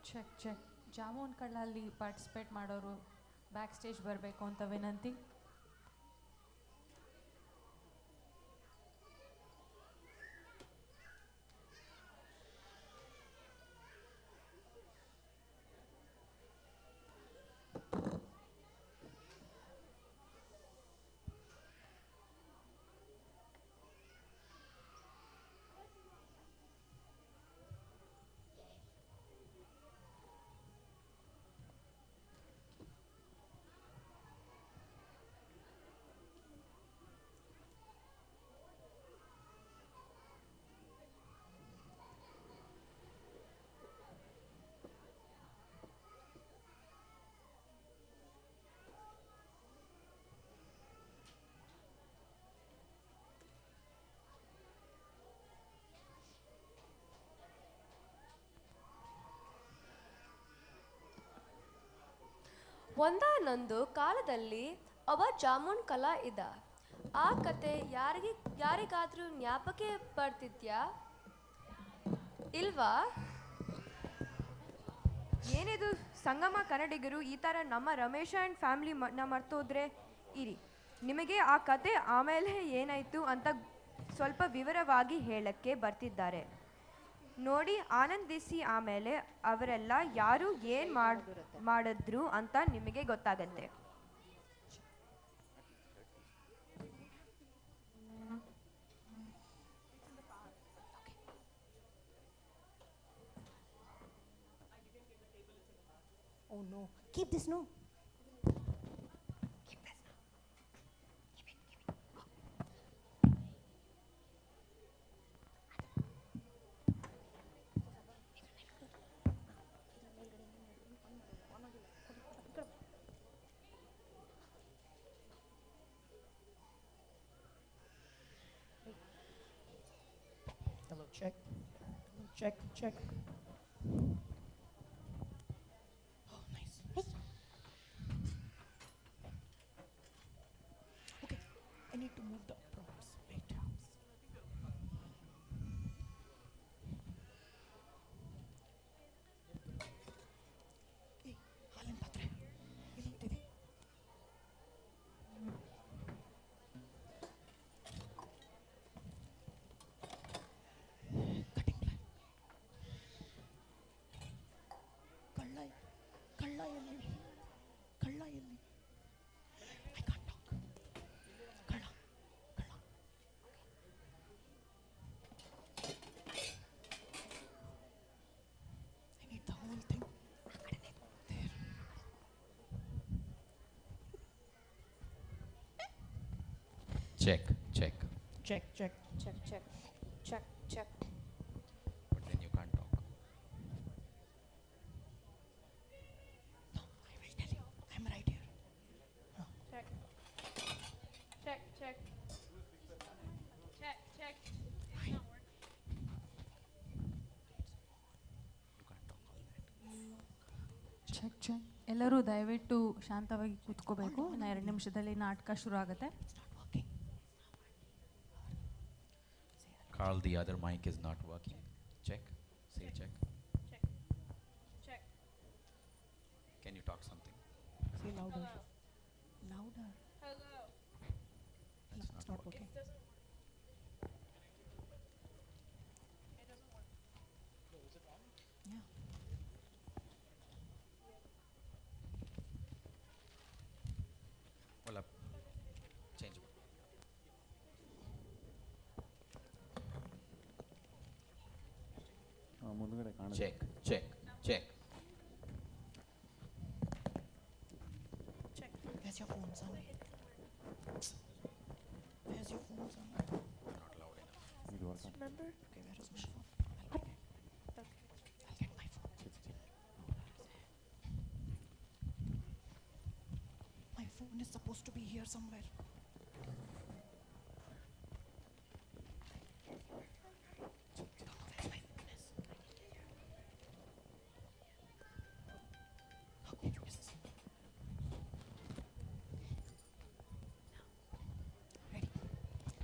Check check. Jamun ಕಳ್ಳಲ್ಲಿ participate ಮಾಡೋರು back stage ಬರಬೇಕು ಅಂತ ವಿನಂತಿ. ಒಂದಾನೊಂದು ಕಾಲದಲ್ಲಿ ಒಬ್ಬ ಜಾಮೂನ್ ಕಲಾ ಇದ್ದ. ಆ ಕತೆ ಯಾರಿಗಾದ್ರೂ ಜ್ಞಾಪಕ ಬರ್ತಿದ್ಯಾ ಇಲ್ವಾ? ಏನಿದು ಸಂಗಮ ಕನ್ನಡಿಗರು ಈ ಥರ ನಮ್ಮ ರಮೇಶ ಆ್ಯಂಡ್ ಫ್ಯಾಮ್ಲಿ ಮರ್ತೋದ್ರೆ ಇರಿ, ನಿಮಗೆ ಆ ಕತೆ ಆಮೇಲೆ ಏನಾಯಿತು ಅಂತ ಸ್ವಲ್ಪ ವಿವರವಾಗಿ ಹೇಳಕ್ಕೆ ಬರ್ತಿದ್ದಾರೆ ನೋಡಿ, ಆನಂದಿಸಿ. ಆಮೇಲೆ ಅವರೆಲ್ಲ ಯಾರು ಏನು ಮಾಡಿದ್ರು ಅಂತ ನಿಮಗೆ ಗೊತ್ತಾಗತ್ತೆ. Oh no, keep this, no. Hello, check. Check, check. Oh, nice. Okay, I need to move the props. Wait. Hey, ಹಾಲಿನ ಪಾತ್ರೆ ಎಲ್ಲಿಟ್ಟಿದೆ? Cutting plan. ಕಳ್ಳ ಎಲ್ಲಿ? I can't talk. ಕಳ್ಳ. I need the whole thing. There. Check, check. Check, check. Check check check check. But then you can't talk. No, I will tell you. I'm right here. Check check check check check. You can't talk all that. Check check. ಎಲ್ಲರೂ ದಯವಿಟ್ಟು ಶಾಂತವಾಗಿ ಕೂತ್ಕೋಬೇಕು. ಇನ್ನು 2 ನಿಮಿಷದಲ್ಲಿ ನಾಟಕ ಶುರು ಆಗುತ್ತೆ. It's not working. Carl, the other mic is not working. Check. Say check. Check check. Can you talk something? Say louder. Louder. Hello. No, it's not working. Yeah. Well, change. Check, check, check. Check. Where's your phone, son? Where's your phone, son? Not loud enough. Remember? Okay, where is my phone? I'll get it. Okay. I'll get my phone. My phone is supposed to be here somewhere.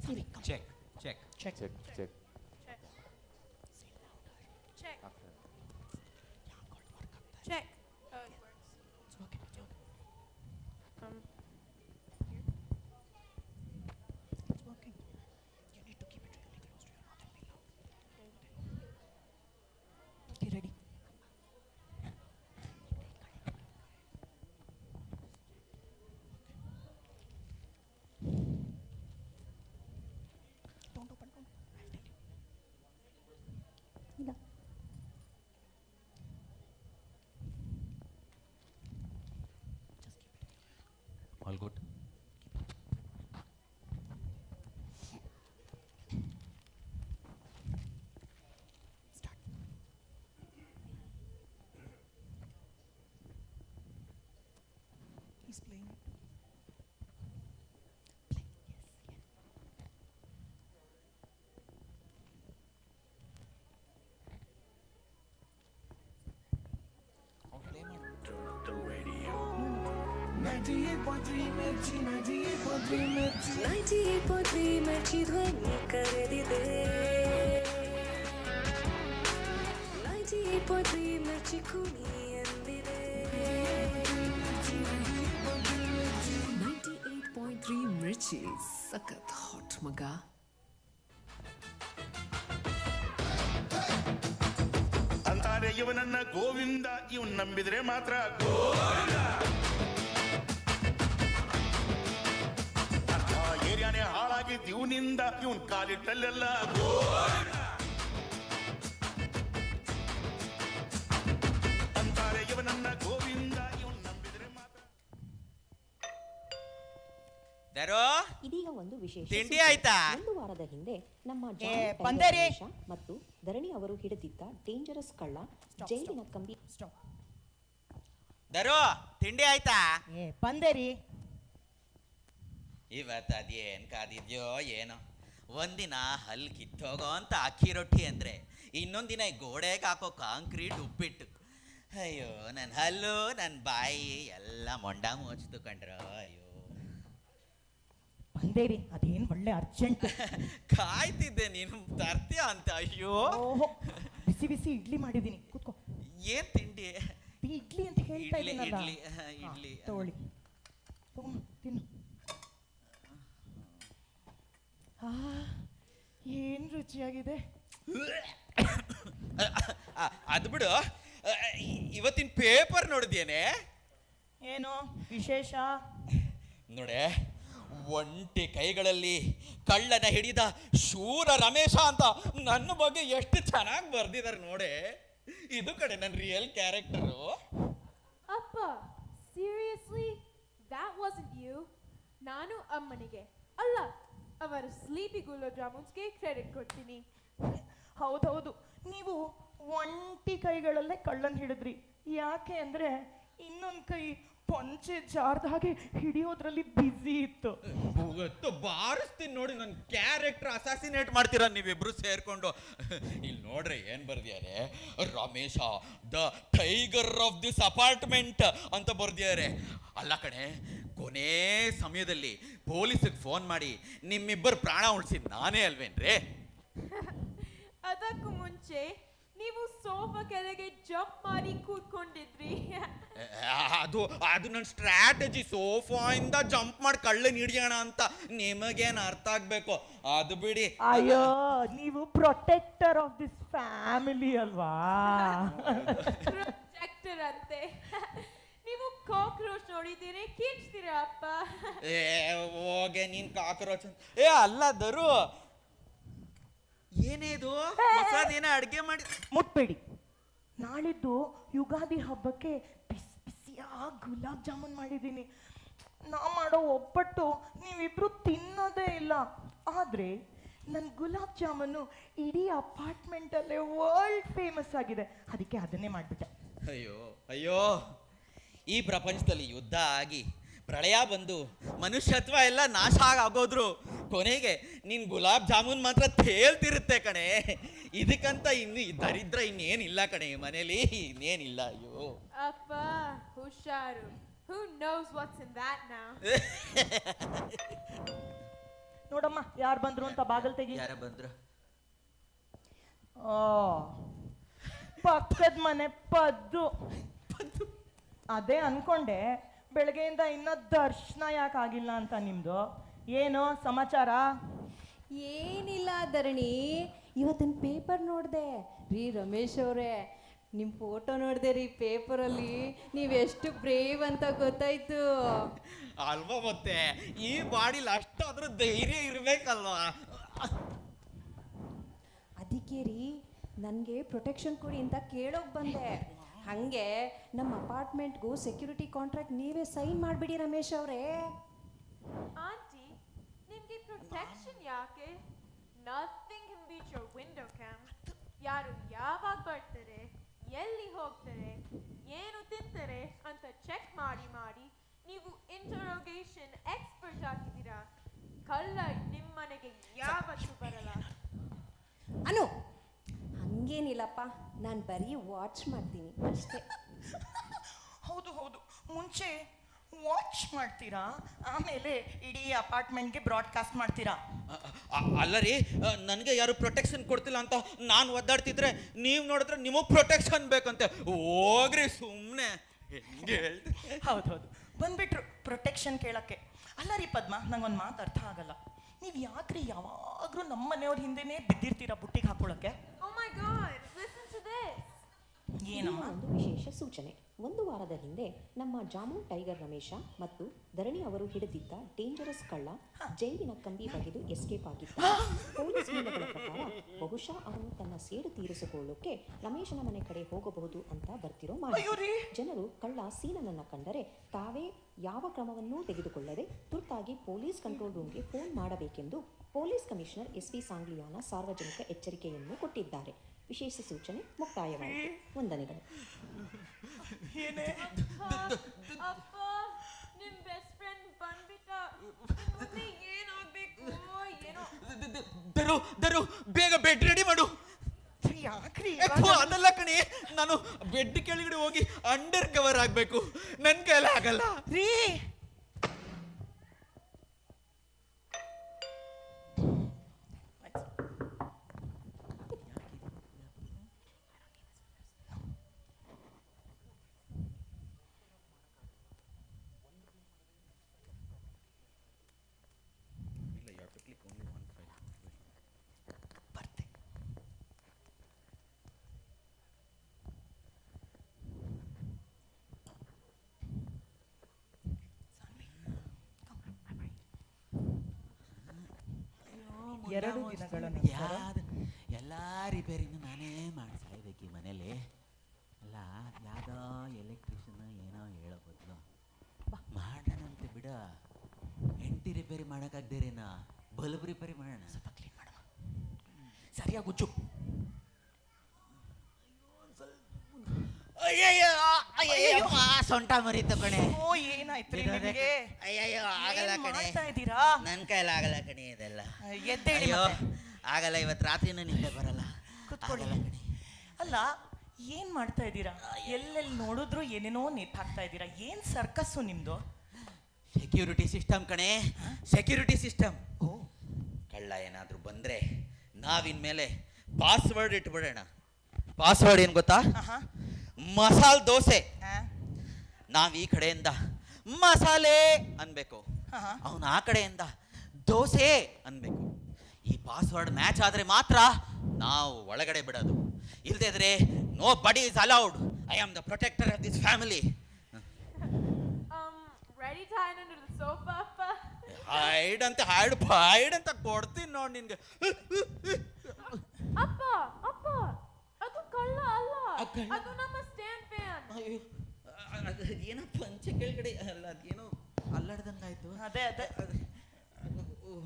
Check check Check. Check check Check. Check. Oh, it works. It's working. It's working. It's working. You need to keep it really close to your mouth and be loud. Okay, ready? Don't open. Don't. I'll tell you. All good. Start. He's playing it. Play. Yes. Play ಮಾಡು. 98.3 ಮಿರ್ಚಿ ಧ್ವನಿ ಕರೆದಿದೆ 98.3 ಮಿರ್ಚಿ ಕುಣಿ ಎಂದಿದೆ 98.3 ಮಿರ್ಚಿ ಸಖತ್ hot ಮಗ. ಅಂತಾರೆ ಇವನನ್ನ ಗೋವಿಂದ, ಇವನ್ ನಂಬಿದ್ರೆ ಮಾತ್ರ ಗೋವಿಂದ. ಅರ್ಧ ಏರಿಯಾನೇ ಹಾಳಾಗಿದ್ದು ಇವನಿಂದ, ಇವನ್ ಕಾಲಿಟ್ಟಲ್ಲೆಲ್ಲ ಗೋವಿಂದ. ಅಂತಾರೆ ಇವನನ್ನ ಗೋವಿಂದ, ಇವನ್ ನಂಬಿದ್ರೆ ಮಾತ್ರ. ದರೋ ಇದೀಗ ಒಂದು ವಿಶೇಷ ತಿಂಡಿ ಆಯ್ತಾ? ಒಂದು ವಾರದ ಹಿಂದೆ ನಮ್ಮ ಬಂದೇರಿ. ಮತ್ತು ಧರಣಿ ಅವರು ಹಿಡಿದಿದ್ದ ಡೇಂಜರಸ್ ಕಳ್ಳ ಜೈಲಿನ ಕಂಬಿ ದರೋ ತಿಂಡಿ ಆಯ್ತಾ? ಬಂದೇರಿ. ಇವತ್ತು ಅದೇನ್ ಕಾದಿದ್ಯೋ ಏನೋ. ಒಂದಿನ ಹಲ್ ಕಿತ್ತೋಗೋ ಅಂತ ಅಕ್ಕಿ ರೊಟ್ಟಿ ಅಂದ್ರೆ, ಇನ್ನೊಂದಿನ ಈ ಗೋಡೆಗೆ ಹಾಕೋ ಕಾಂಕ್ರೀಟ್ ಉಪ್ಪಿಟ್ಟು. ಅಯ್ಯೋ ನನ್ನ ಹಲ್ಲು ನನ್ನ ಬಾಯಿ ಎಲ್ಲ ಮೊಂಡ ಮುಚ್ಚಿತು ಕಂಡ್ರೋ. ಅಯ್ಯೋ ಬಂದೇರಿ, ಅದೇನ್ ಒಳ್ಳೆ ಅರ್ಜೆಂಟ್. ಕಾಯ್ತಿದ್ದೆ ನೀನು ತರ್ತೀಯ ಅಂತ. ಅಯ್ಯೋ ಬಿಸಿ ಬಿಸಿ ಇಡ್ಲಿ ಮಾಡಿದೀನಿ, ಕೂತ್ಕೋ. ಏನ್ ತಿಂಡಿ? ಇಡ್ಲಿ ಅಂತ ಹೇಳ್ತಾ ಇಡ್ಲಿ ಇದ್ದೀನಲ್ಲ. ಇಡ್ಲಿ ಇಡ್ಲಿ ತಗೊಳ್ಳಿ, ತಿನ್ನು. ಏನ್ ರುಚಿಯಾಗಿದೆ. ಅದು ಬಿಡು, ಇವತ್ತಿನ ಪೇಪರ್ ನೋಡಿದ್ಯೇನೆ? ಏನು ವಿಶೇಷ? ನೋಡೆ, ಒಂಟಿ ಕೈಗಳಲ್ಲಿ ಕಳ್ಳನ ಹಿಡಿದ ಶೂರ ರಮೇಶ ಅಂತ ನನ್ನ ಬಗ್ಗೆ ಎಷ್ಟು ಚೆನ್ನಾಗಿ ಬರ್ದಿದ್ದಾರೆ ನೋಡೆ. ಇದು ಕಡೆ ನನ್ನ ರಿಯಲ್ ಕ್ಯಾರೆಕ್ಟರು. ಅಪ್ಪ, ಸೀರಿಯಸ್ಲಿ ದ್ಯಾಟ್ ವಾಸಂಟ್ ಯು? ನಾನು ಅಮ್ಮನಿಗೆ ಅಲ್ಲ, ಅವರ ಸ್ಲೀಪಿ ಗುಲಾಬ್ ಜಾಮೂನ್ಸ್ಗೆ ಕ್ರೆಡಿಟ್ ಕೊಡ್ತೀನಿ. ಹೌದೌದು, ನೀವು ಒಂಟಿ ಕೈಗಳಲ್ಲೇ ಕಳ್ಳನ್ ಹಿಡಿದ್ರಿ. ಯಾಕೆ ಅಂದ್ರೆ ಇನ್ನೊಂದು ಕೈ ಪಂಚೆ ಜಾರ್ದ ಹಾಗೆ ಹಿಡಿಯೋದ್ರಲ್ಲಿ ಬ್ಯುಸಿ ಇತ್ತು. ಬಾರಿಸ್ತೀನಿ ನೋಡಿ, ನನ್ನ ಕ್ಯಾರೆಕ್ಟರ್ ಅಸಾಸಿನೇಟ್ ಮಾಡ್ತೀರಾ ನೀವಿಬ್ರು ಸೇರ್ಕೊಂಡು. ಇಲ್ಲಿ ನೋಡ್ರಿ ಏನ್ ಬರ್ದಿದ್ದಾರೆ, Ramesha the tiger of this apartment ಅಂತ ಬರ್ದಿದ್ದಾರೆ. ಅಲ್ಲ ಕಣೆ, ಕೊನೆ ಸಮಯದಲ್ಲಿ ಪೊಲೀಸಿಗೆ ಫೋನ್ ಮಾಡಿ ನಿಮ್ಮಿಬ್ಬರು ಪ್ರಾಣ ಉಳಿಸಿದ್ ನಾನೇ ಅಲ್ವೇನ್ರಿ? ಅದಕ್ಕೂ ಮುಂಚೆ ನೀವು ಸೋಫಾ ಕೆಳಗೆ ಜಂಪ್ ಮಾಡಿ ಕೂತ್ಕೊಂಡಿದ್ರಿ. ಅದು ನನ್ನ ಸ್ಟ್ರಾಟಜಿ. ಸೋಫಾಯಿಂದ ಜಂಪ್ ಮಾಡಿ ಕಳ್ಳನ್ ಹಿಡಿಯೋಣ ಅಂತ ನಿಮಗೇನು ಅರ್ಥ ಆಗ್ಬೇಕು, ಅದು ಬಿಡಿ. ಅಯ್ಯೋ, ನೀವು ಪ್ರೊಟೆಕ್ಟರ್ ಆಫ್ ದಿಸ್ ಫ್ಯಾಮಿಲಿ ಅಲ್ವಾ? ಪ್ರೊಟೆಕ್ಟರ್ ಅಂತೆ. ನೀವು ಕಾಕ್ರೋಚ್ ನೋಡಿದ್ದೀರಿ, ಕಿರ್ಚ್ತೀರಾ ಅಪ್ಪ? ಹೋಗೆ ನೀನ್ ಕಾಕ್ರೋಚ್. ಅಲ್ಲ ದರು, ಏನೇದು ಹೊಸದೇನ ಅಡ್ಗೆ ಮಾಡಿ? ಮುಟ್ಬೇಡಿ. ನಾಳಿದ್ದು ಯುಗಾದಿ ಹಬ್ಬಕ್ಕೆ ಬಿಸಿ ಬಿಸಿಯಾಗಿ ಗುಲಾಬ್ ಜಾಮೂನ್ ಮಾಡಿದ್ದೀನಿ. ನಾ ಮಾಡೋ ಒಬ್ಬಟ್ಟು ನೀವಿಬ್ರು ತಿನ್ನೋದೇ ಇಲ್ಲ. ಆದ್ರೆ ನನ್ನ ಗುಲಾಬ್ ಜಾಮೂನು ಇಡೀ ಅಪಾರ್ಟ್ಮೆಂಟಲ್ಲೇ ವರ್ಲ್ಡ್ ಫೇಮಸ್ ಆಗಿದೆ. ಅದಕ್ಕೆ ಅದನ್ನೇ ಮಾಡಿಬಿಟ್ಟೆ. ಅಯ್ಯೋ ಅಯ್ಯೋ, ಈ ಪ್ರಪಂಚದಲ್ಲಿ ಯುದ್ಧ ಆಗಿ ಪ್ರಳಯ ಬಂದು ಮನುಷ್ಯತ್ವ ಎಲ್ಲ ನಾಶ ಆಗೋದ್ರು, ಕೊನೆಗೆ ನಿನ್ ಗುಲಾಬ್ ಜಾಮೂನ್ ಮಾತ್ರ ತೇಲ್ತಿರುತ್ತೆ ಕಣೆ. ಇದಕ್ಕಂತ ಇನ್ನು ದರಿದ್ರ ಇನ್ನೇನಿಲ್ಲ ಕಣೆ ಮನೇಲಿ, ಇನ್ನೇನಿಲ್ಲ. ಅಯ್ಯೋ ಅಪ್ಪ ಹುಷಾರು. Who knows what's in that now? ನೋಡಮ್ಮ ಯಾರು ಬಂದ್ರು ಅಂತ ಬಾಗಲ್ ತೆಗಿ. ಯಾರ ಬಂದ್ರು? ಆ, ಪಕ್ಕದ ಮನೆ ಪದ್ದು. ಅದೇ ಅನ್ಕೊಂಡೆ ಬೆಳಗ್ಗೆಯಿಂದ ಇನ್ನ ದರ್ಶನ ಯಾಕಾಗಿಲ್ಲ ಅಂತ. ನಿಮ್ದು ಏನು ಸಮಾಚಾರ? ಏನಿಲ್ಲ ಧರಣಿ, ಇವತ್ತಿನ ಪೇಪರ್ ನೋಡಿದೆ ರೀ ರಮೇಶ್ ಅವರೇ. ನಿಮ್ಮ ಫೋಟೋ ನೋಡಿದೆ ರೀ ಪೇಪರಲ್ಲಿ. ನೀವೆಷ್ಟು ಬ್ರೇವ್ ಅಂತ ಗೊತ್ತಾಯ್ತು ಅಲ್ವಾ? ಮತ್ತೆ ಈ ಬಾಡಿಲಿ ಅಷ್ಟಾದ್ರೂ ಧೈರ್ಯ ಇರ್ಬೇಕಲ್ವಾ? ಅದಕ್ಕೆ ರೀ ನನಗೆ ಪ್ರೊಟೆಕ್ಷನ್ ಕೊಡಿ ಅಂತ ಕೇಳೋಕೆ ಬಂದೆ. ಹಾಗೆ ನಮ್ಮ ಅಪಾರ್ಟ್ಮೆಂಟ್ಗೂ ಸೆಕ್ಯೂರಿಟಿ ಕಾಂಟ್ರಾಕ್ಟ್ ನೀವೇ ಸೈನ್ ಮಾಡಿಬಿಡಿ ರಮೇಶ್ ಅವರೇ. ಆಂಟಿ, ನಿಮ್ಗೆ ಪ್ರೊಟೆಕ್ಷನ್ ಯಾಕೆ? Nothing can beet your window cam. ಯಾರು ಯಾವಾಗ ಬರ್ತಾರೆ, ಎಲ್ಲಿ ಹೋಗ್ತಾರೆ, ಏನು ತಿಂತಾರೆ ಅಂತ ಚೆಕ್ ಮಾಡಿ ಮಾಡಿ ನೀವು ಇಂಟರೋಗೇಷನ್ ಎಕ್ಸ್ಪರ್ಟ್ ಆಗಿದ್ದೀರಾ. ಕಳ್ಳ ನಿಮ್ಮ ಮನೆಗೆ ಯಾವತ್ತೂ ಬರಲ್ಲ. ಅನು, ಹಂಗೇನಿಲ್ಲಪ್ಪ, ನಾನು ಬರೀ ವಾಚ್ ಮಾಡ್ತೀನಿ ಅಷ್ಟೇ. ಹೌದು ಹೌದು, ಮುಂಚೆ ವಾಚ್ ಮಾಡ್ತೀರಾ, ಆಮೇಲೆ ಇಡೀ ಅಪಾರ್ಟ್ಮೆಂಟ್ಗೆ ಬ್ರಾಡ್ಕಾಸ್ಟ್ ಮಾಡ್ತೀರಾ. ಅಲ್ಲ ರೀ, ನನಗೆ ಯಾರು ಪ್ರೊಟೆಕ್ಷನ್ ಕೊಡ್ತಿಲ್ಲ ಅಂತ ನಾನು ಒದ್ದಾಡ್ತಿದ್ರೆ ನೀವು ನೋಡಿದ್ರೆ ನಿಮಗೆ ಪ್ರೊಟೆಕ್ಷನ್ ಬೇಕಂತೆ. ಹೋಗ್ರಿ ಸುಮ್ಮನೆ. ಹೌದು ಹೌದು, ಬಂದ್ಬಿಟ್ರು ಪ್ರೊಟೆಕ್ಷನ್ ಕೇಳಕ್ಕೆ. ಅಲ್ಲ ರೀ ಪದ್ಮ, ನಂಗೊಂದು ಮಾತು ಅರ್ಥ ಆಗಲ್ಲ. ನೀವು ಯಾಕ್ರಿ ಯಾವಾಗಲೂ ನಮ್ಮ ಮನೆಯವ್ರ ಹಿಂದೆನೇ ಬಿದ್ದಿರ್ತೀರಾ ಬುಟ್ಟಿಗೆ ಹಾಕೊಳ್ಳೋಕ್ಕೆ? Oh my God, listen to this. ಏನಮ್ಮ? ಒಂದು ವಿಶೇಷ ಸೂಚನೆ. ಒಂದು ವಾರದ ಹಿಂದೆ ನಮ್ಮ ಜಾಮೂನ್ ಟೈಗರ್ ರಮೇಶ ಮತ್ತು ಧರಣಿ ಅವರು ಹಿಡಿದಿದ್ದ ಡೇಂಜರಸ್ ಕಳ್ಳ ಜೈಲಿನ ಕಂಬಿ ಬಗೆದು ಎಸ್ಕೇಪ್ ಆಗಿದ್ದ. ಪೊಲೀಸ್ ಮೂಲಗಳ ಪ್ರಕಾರ ಬಹುಶಃ ಅವನು ತನ್ನ ಸೇಡು ತೀರಿಸಿಕೊಳ್ಳೋಕೆ ರಮೇಶನ ಮನೆ ಕಡೆ ಹೋಗಬಹುದು ಅಂತ ಬರ್ತಿರೋ ಮಾಹಿತಿ. ಜನರು ಕಳ್ಳ ಸೀನನನ್ನ ಕಂಡರೆ ತಾವೇ ಯಾವ ಕ್ರಮವನ್ನೂ ತೆಗೆದುಕೊಳ್ಳದೆ ತುರ್ತಾಗಿ ಪೊಲೀಸ್ ಕಂಟ್ರೋಲ್ ರೂಮ್ಗೆ ಫೋನ್ ಮಾಡಬೇಕೆಂದು ಪೊಲೀಸ್ ಕಮಿಷನರ್ ಎಸ್.ವಿ. ಸಾಂಗ್ಲಿಯಾನ ಸಾರ್ವಜನಿಕ ಎಚ್ಚರಿಕೆಯನ್ನು ಕೊಟ್ಟಿದ್ದಾರೆ. ವಿಶೇಷ ಸೂಚನೆ ಮುಕ್ತಾಯವಾಯಿತು. ವಂದನೆಗಳು. ಅಪ್ಪ, ನಿಮ್ ಬೆಸ್ಟ್ ಫ್ರೆಂಡ್ ಬಂದ್ಬಿಟ್ಟ. ಮುಂದೆ ಏನಾಗ್ಬೇಕು ಏನೋ. ದರು ಬೇಗ ಬೆಡ್ ರೆಡಿ ಮಾಡು. ಯಾಕ್ರಿ? ಅದಲ್ಲ ಕಣಿ, ನಾನು ಬೆಡ್ ಕೆಳಗಡೆ ಹೋಗಿ ಅಂಡರ್ ಕವರ್ ಆಗ್ಬೇಕು. ನನ್ ಕೈಲ ಆಗಲ್ಲ ರೀ. ಎರಡು ದಿನಗಳ ಎಲ್ಲ ರಿಪೇರಿನೂ ನಾನೇ ಮಾಡಿಸ್ಲೇಬೇಕು ಈ ಮನೇಲಿ. ಅಲ್ಲ, ಯಾವುದೋ ಎಲೆಕ್ಟ್ರಿಷಿಯನ್ ಏನೋ ಹೇಳೋ ಬದಲು ಮಾಡೋಣಂತೆ ಬಿಡ. ಹೆಂಡತಿ ರಿಪೇರಿ ಮಾಡೋಕ್ಕಾಗ್ದೇರೇನ ಬಲ್ಬ್ ರಿಪೇರಿ ಮಾಡೋಣ. ಸ್ವಲ್ಪ ಕ್ಲೀನ್ ಮಾಡೋಣ. ಸರಿಯಾಗಿ ಉಚ್ಚು. ಸೊಂಟ ಮರಿತ ಕಣೆ. ಓ, ಏನಾಯ್ತು ನಿಮಗೆ? ಅಯ್ಯಯ್ಯೋ, ಆಗಲ್ಲ ಕಣೆ. ಮಾಡ್ತಾ ಇದ್ದೀರಾ? ನನ್ನ ಕೈಲಿ ಆಗಲ್ಲ ಕಣೆ ಇದೆಲ್ಲ. ಎದ್ದೇಳಿ. ಅಯ್ಯೋ, ಆಗಲ್ಲ. ಇವತ್ತು ರಾತ್ರಿನೂ ನಿಂದೆ ಬರಲ್ಲ. ಕುತ್ಕೊಳ್ಳಿ. ಅಲ್ಲ, ಏನ್ ಮಾಡ್ತಾ ಇದ್ದೀರಾ? ಎಲ್ಲೆಲ್ಲಿ ನೋಡಿದ್ರು ಏನೇನೋ ನೇತಾಕ್ತಾ ಇದ್ದೀರಾ. ಏನ್ ಸರ್ಕಸ್ಸು ನಿಮ್ದು? ಸೆಕ್ಯೂರಿಟಿ ಸಿಸ್ಟಮ್ ಕಣೆ, ಸೆಕ್ಯೂರಿಟಿ ಸಿಸ್ಟಮ್. ಕಳ್ಳ ಏನಾದ್ರೂ ಬಂದ್ರೆ ನಾವಿನ್ಮೇಲೆ ಪಾಸ್ವರ್ಡ್ ಇಟ್ಬಿಡೋಣ. ಪಾಸ್ವರ್ಡ್ ಏನ್ ಗೊತ್ತಾ? ಮಸಾಲ್ ದೋಸೆ. ನಾವ್ ಈ ಕಡೆಯಿಂದ ಮಸಾಲೆ ಅನ್ಬೇಕು, ಅವನು ಆ ಕಡೆಯಿಂದ ದೋಸೆ ಅನ್ಬೇಕು. ಈ ಪಾಸ್ವರ್ಡ್ ಮ್ಯಾಚ್ ಆದ್ರೆ ಮಾತ್ರ ನಾವು ಒಳಗಡೆ ಬಿಡೋದು. ಇಲ್ದಿದ್ರೆ ನೋ ಬಡಿ is allowed. I am the protector of this family. Ready to hide under the sofa, Appa? Hide ಅಂತ ಕೊಡ್ತೀನಿ ನೋಡಿ ನಿನ್ಗೆ. ಅಪ್ಪ, ಅದು ಕಳ್ಳ ಅಲ್ಲ, ಅದು ನಮ್ಮ ಸ್ಟ್ಯಾಂಡ್ ಫ್ಯಾನ್. ಏನೋ ಪಂಚೆ ಕೆಳಗಡೆ ಅಲ್ಲ, ಅದೇನೋ ಅಲ್ಲಾಡ್ದಂಗಾಯ್ತು. ಅದೇ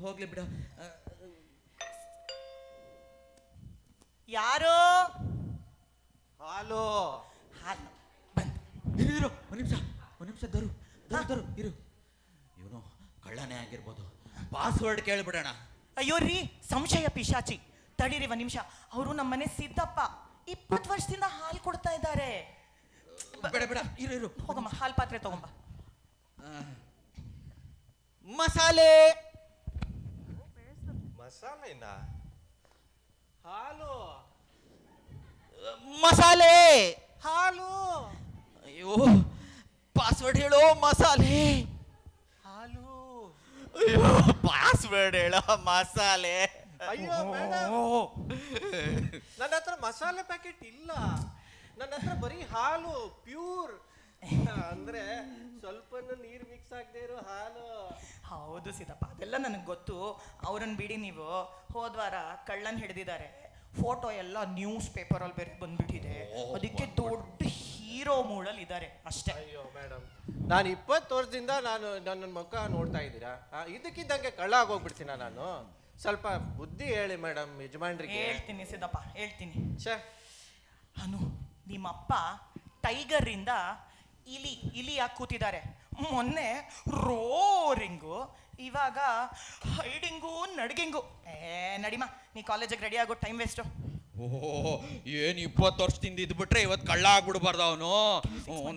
ಹೋಗ್ಲಿ ಬಿಡು. ಯಾರು? ಹಾಲು ಇರು. ಒಂದ್ ನಿಮಿಷ ದರು ಇರು. ಇವನು ಕಳ್ಳನೇ ಆಗಿರ್ಬೋದು. ಪಾಸ್ವರ್ಡ್ ಕೇಳ್ಬಿಡೋಣ. ಅಯ್ಯೋ ರೀ, ಸಂಶಯ ಪಿಶಾಚಿ. ತಡೀರಿ ಒಂದ್ ನಿಮಿಷ. ಅವರು ನಮ್ಮನೆ ಸಿದ್ದಪ್ಪ 20 ವರ್ಷದಿಂದ ಹಾಲು ಕೊಡ್ತಾ ಇದ್ದಾರೆ. ಬೇಡ ಇರು. ಹೋಗಮ್ಮ, ಹಾಲು ಪಾತ್ರೆ ತಗೊಂಬ. ಮಸಾಲೆ. ಮಸಾಲೆನ ಹಾಲು ಮಸಾಲೆ ಹಾಲು ಅಯ್ಯೋ ಪಾಸ್ವರ್ಡ್ ಹೇಳೋ ಮಸಾಲೆ ಹಾಲು ಅಯ್ಯೋ ಪಾಸ್ವರ್ಡ್ ಹೇಳೋ ಮಸಾಲೆ ಅಯ್ಯೋ ಮೇಡಮ್ ನನ್ನ ಹತ್ರ ಮಸಾಲೆ ಪ್ಯಾಕೆಟ್ ಇಲ್ಲ, ನನ್ನ ಹತ್ರ ಬರೀ ಹಾಲು ಪ್ಯೂರ್ ಅಂದ್ರೆ ಸ್ವಲ್ಪನೂ ನೀರು ಮಿಕ್ಸ್ ಆಗದೆ ಇರೋ ಹಾಲು. ಹೌದು ಸೀತಪ್ಪ, ಅದೆಲ್ಲ ನನಗೆ ಗೊತ್ತು. ಅವ್ರನ್ನ ಬಿಡಿ, ನೀವು ಹೋದ್ವಾರ ಕಳ್ಳನ್ ಹಿಡಿದಿದ್ದಾರೆ, ಫೋಟೋ ಎಲ್ಲ ನ್ಯೂಸ್ ಪೇಪರಲ್ಲಿ ಬೇರೆ ಬಂದ್ಬಿಟ್ಟಿದೆ, ಅದಕ್ಕೆ ದೊಡ್ಡ ಹೀರೋ ಮೂಡಲ್ಲಿ ಇದ್ದಾರೆ ಅಷ್ಟೇ. ಅಯ್ಯೋ ಮೇಡಮ್, ನಾನು 20 ವರ್ಷದಿಂದ ನನ್ನ ಮುಖ ನೋಡ್ತಾ ಇದ್ದೀರಾ, ಇದಕ್ಕಿದ್ದಂಗೆ ಕಳ್ಳ ಆಗೋಗ್ಬಿಡ್ತೀನ ನಾನು? ಸ್ವಲ್ಪ ಬುದ್ಧಿ ಹೇಳಿ ಮೇಡಮ್ ಯಜಮಾನ್ರಿಗೆ. ಹೇಳ್ತೀನಿ ಸಿದ್ದಪ್ಪ, ಹೇಳ್ತೀನಿ. ಛೇ, ಅನು ನಿಮ್ಮಪ್ಪ ಟೈಗರಿಂದ ಇಲಿಯಾಗಿ ಕೂತಿದ್ದಾರೆ. ಮೊನ್ನೆ ರೋರಿಂಗು, ಇವಾಗ ಹೈಡಿಂಗು ನಡ್ಗಿಂಗು. ನಡಿಮಾ, ನೀ ಕಾಲೇಜಿಗೆ ರೆಡಿ ಆಗೋ, ಟೈಮ್ ವೇಸ್ಟು. ಓಹ್, ಏನು 20 ವರ್ಷದಿಂದ ಇದ್ಬಿಟ್ರೆ ಇವತ್ತು ಕಳ್ಳ ಆಗ್ಬಿಡ್ಬಾರ್ದು ಅವನು.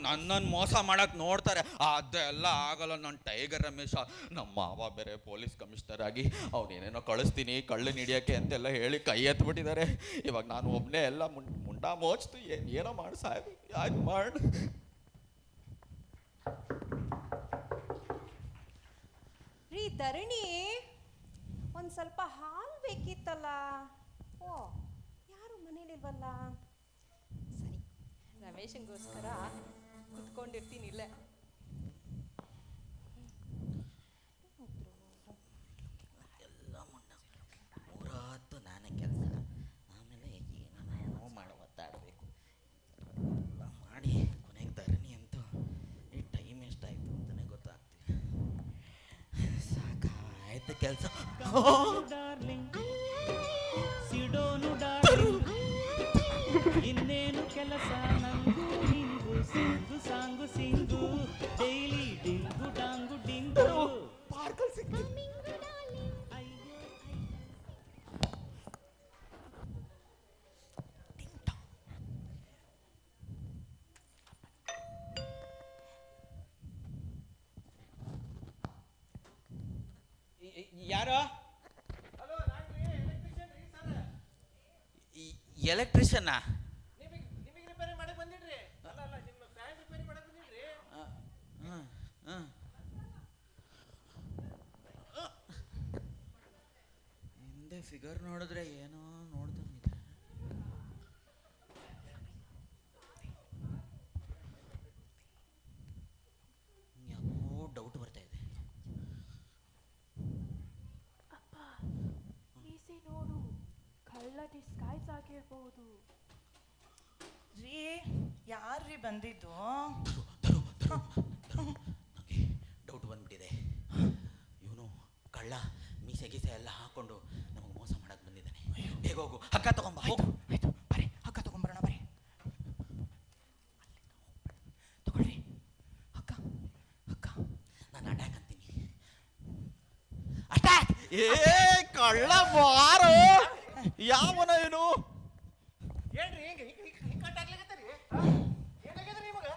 ನನ್ನನ್ನು ಮೋಸ ಮಾಡಕ್ ನೋಡ್ತಾರೆ, ಅದೆಲ್ಲ ಆಗಲ್ಲ. ನನ್ನ ಟೈಗರ್ ರಮೇಶ, ನಮ್ಮ ಮಾವ ಬೇರೆ ಪೊಲೀಸ್ ಕಮಿಷನರ್ ಆಗಿ ಅವನೇನೇನೋ ಕಳಿಸ್ತೀನಿ ಕಳ್ಳನ ಹಿಡಿಯೋಕ್ಕೆ ಅಂತೆಲ್ಲ ಹೇಳಿ ಕೈ ಎತ್ಬಿಟ್ಟಿದ್ದಾರೆ. ಇವಾಗ ನಾನು ಒಬ್ಬನೇ ಎಲ್ಲ ಮುಂಡಾ ಮೋಚ್ತು ಏನೋ ಮಾಡಿ ಸಾಹೇಬ್, ಯಾಕೆ ಮಾಡಿ. ರೀ ಧರಣಿ, ಒಂದು ಸ್ವಲ್ಪ ಹಾಲು ಬೇಕಿತ್ತಲ್ಲ. ಓ, ಯಾರು ಮನೇಲಿಲ್ವಲ್ಲ. ಸರಿ, ರಮೇಶಂಗೋಸ್ಕರ ಕುತ್ಕೊಂಡಿರ್ತೀನಿ ಇಲ್ಲೇ. ಎಲ್ಲ ಮೂರಾತ್ತು ನಾನೇ ಕೆಲಸ, ಆಮೇಲೆ ಏನೋ ಮಾಡೋ ಒತ್ತಾಡಬೇಕು ಎಲ್ಲ ಮಾಡಿ ಕೊನೆಗೆ ಧರಣಿ ಅಂತೂ ಈ ಟೈಮ್ ಎಷ್ಟಾಯಿತು ಅಂತಲೇ ಗೊತ್ತಾಗ್ತಿಲ್ಲ. ಸಾಕಾಯ್ತು ಕೆಲಸ. ಇನ್ನೇನು ಕೆಲಸ ನಂಗು ಹಿಂಗು ಸಿಂಗು ಸಾಂಗು ಸಿಂಗು ಡೈಲಿ ಡಿಂಗು ಡಾಂಗು ಡಿಂಗು. ಯಾರೋ ಎಲೆಕ್ಟ್ರಿಷಿಯನ್ನ? ನಿಮಗೆ ರಿಪೇರಿ ಮಾಡಕ್ ಬಂದಿಡ್ರಿ. ಅಲ್ಲ ನಿಮ್ಮ ಫ್ಯಾನ್ ರಿಪೇರಿ ಮಾಡಕ್ ಬಂದಿಡ್ರಿ. ಹಿಂದೆ ಫಿಗರ್ ನೋಡಿದ್ರೆ ಏನೋ ನೋಡ್ದಂಗಿದೆ. ಯಾಕೋ ಡೌಟ್ ಬರ್ತಾ ಇದೆ. ಅಪ್ಪ, ಈಸಿ ನೋಡು, ಕಳ್ಳ ಡಿಸ್ಗೈಸ್ ಆಗಿರ್ಬೋದು. ರೀ, ಯಾರ್ರೀ ಬಂದಿದ್ದು? ನನಗೆ ಡೌಟ್ ಬಂದ್ಬಿಟ್ಟಿದೆ. ಇವನು ಕಳ್ಳ ಮೀಸೆ ಗೀಸೆ ಎಲ್ಲ ಹಾಕೊಂಡು ನಮಗೆ ಮೋಸ ಮಾಡಕ್ ಬಂದಿದ್ದಾನೆ. ಬೇಗ ಹೋಗು, ಹಗ್ಗ ತಗೊಂಬ. ಆಯ್ತು, ಬರೀ ಹಗ್ಗ ತಗೊಂಬರೋಣ, ಬರೀ. ತಗೊಳ್ರಿ ಹಗ್ಗ. ನಾನು ಅಟ್ಯಾಕ್ ಅಂತೀನಿ. ಅಟ್ಯಾಕ್! ಏ ಕಳ್ಳ ಬಾರೋ! ಯಾವನ ಏನು? ಏನ್ರಿ ಹಿಂಗೆ ಕಟ್ಟಾಗ್ಲಿಕತ್ತೀರಿ? ಏನಾಗ್ಯದ್ರಿ ನಿಮಗೆ?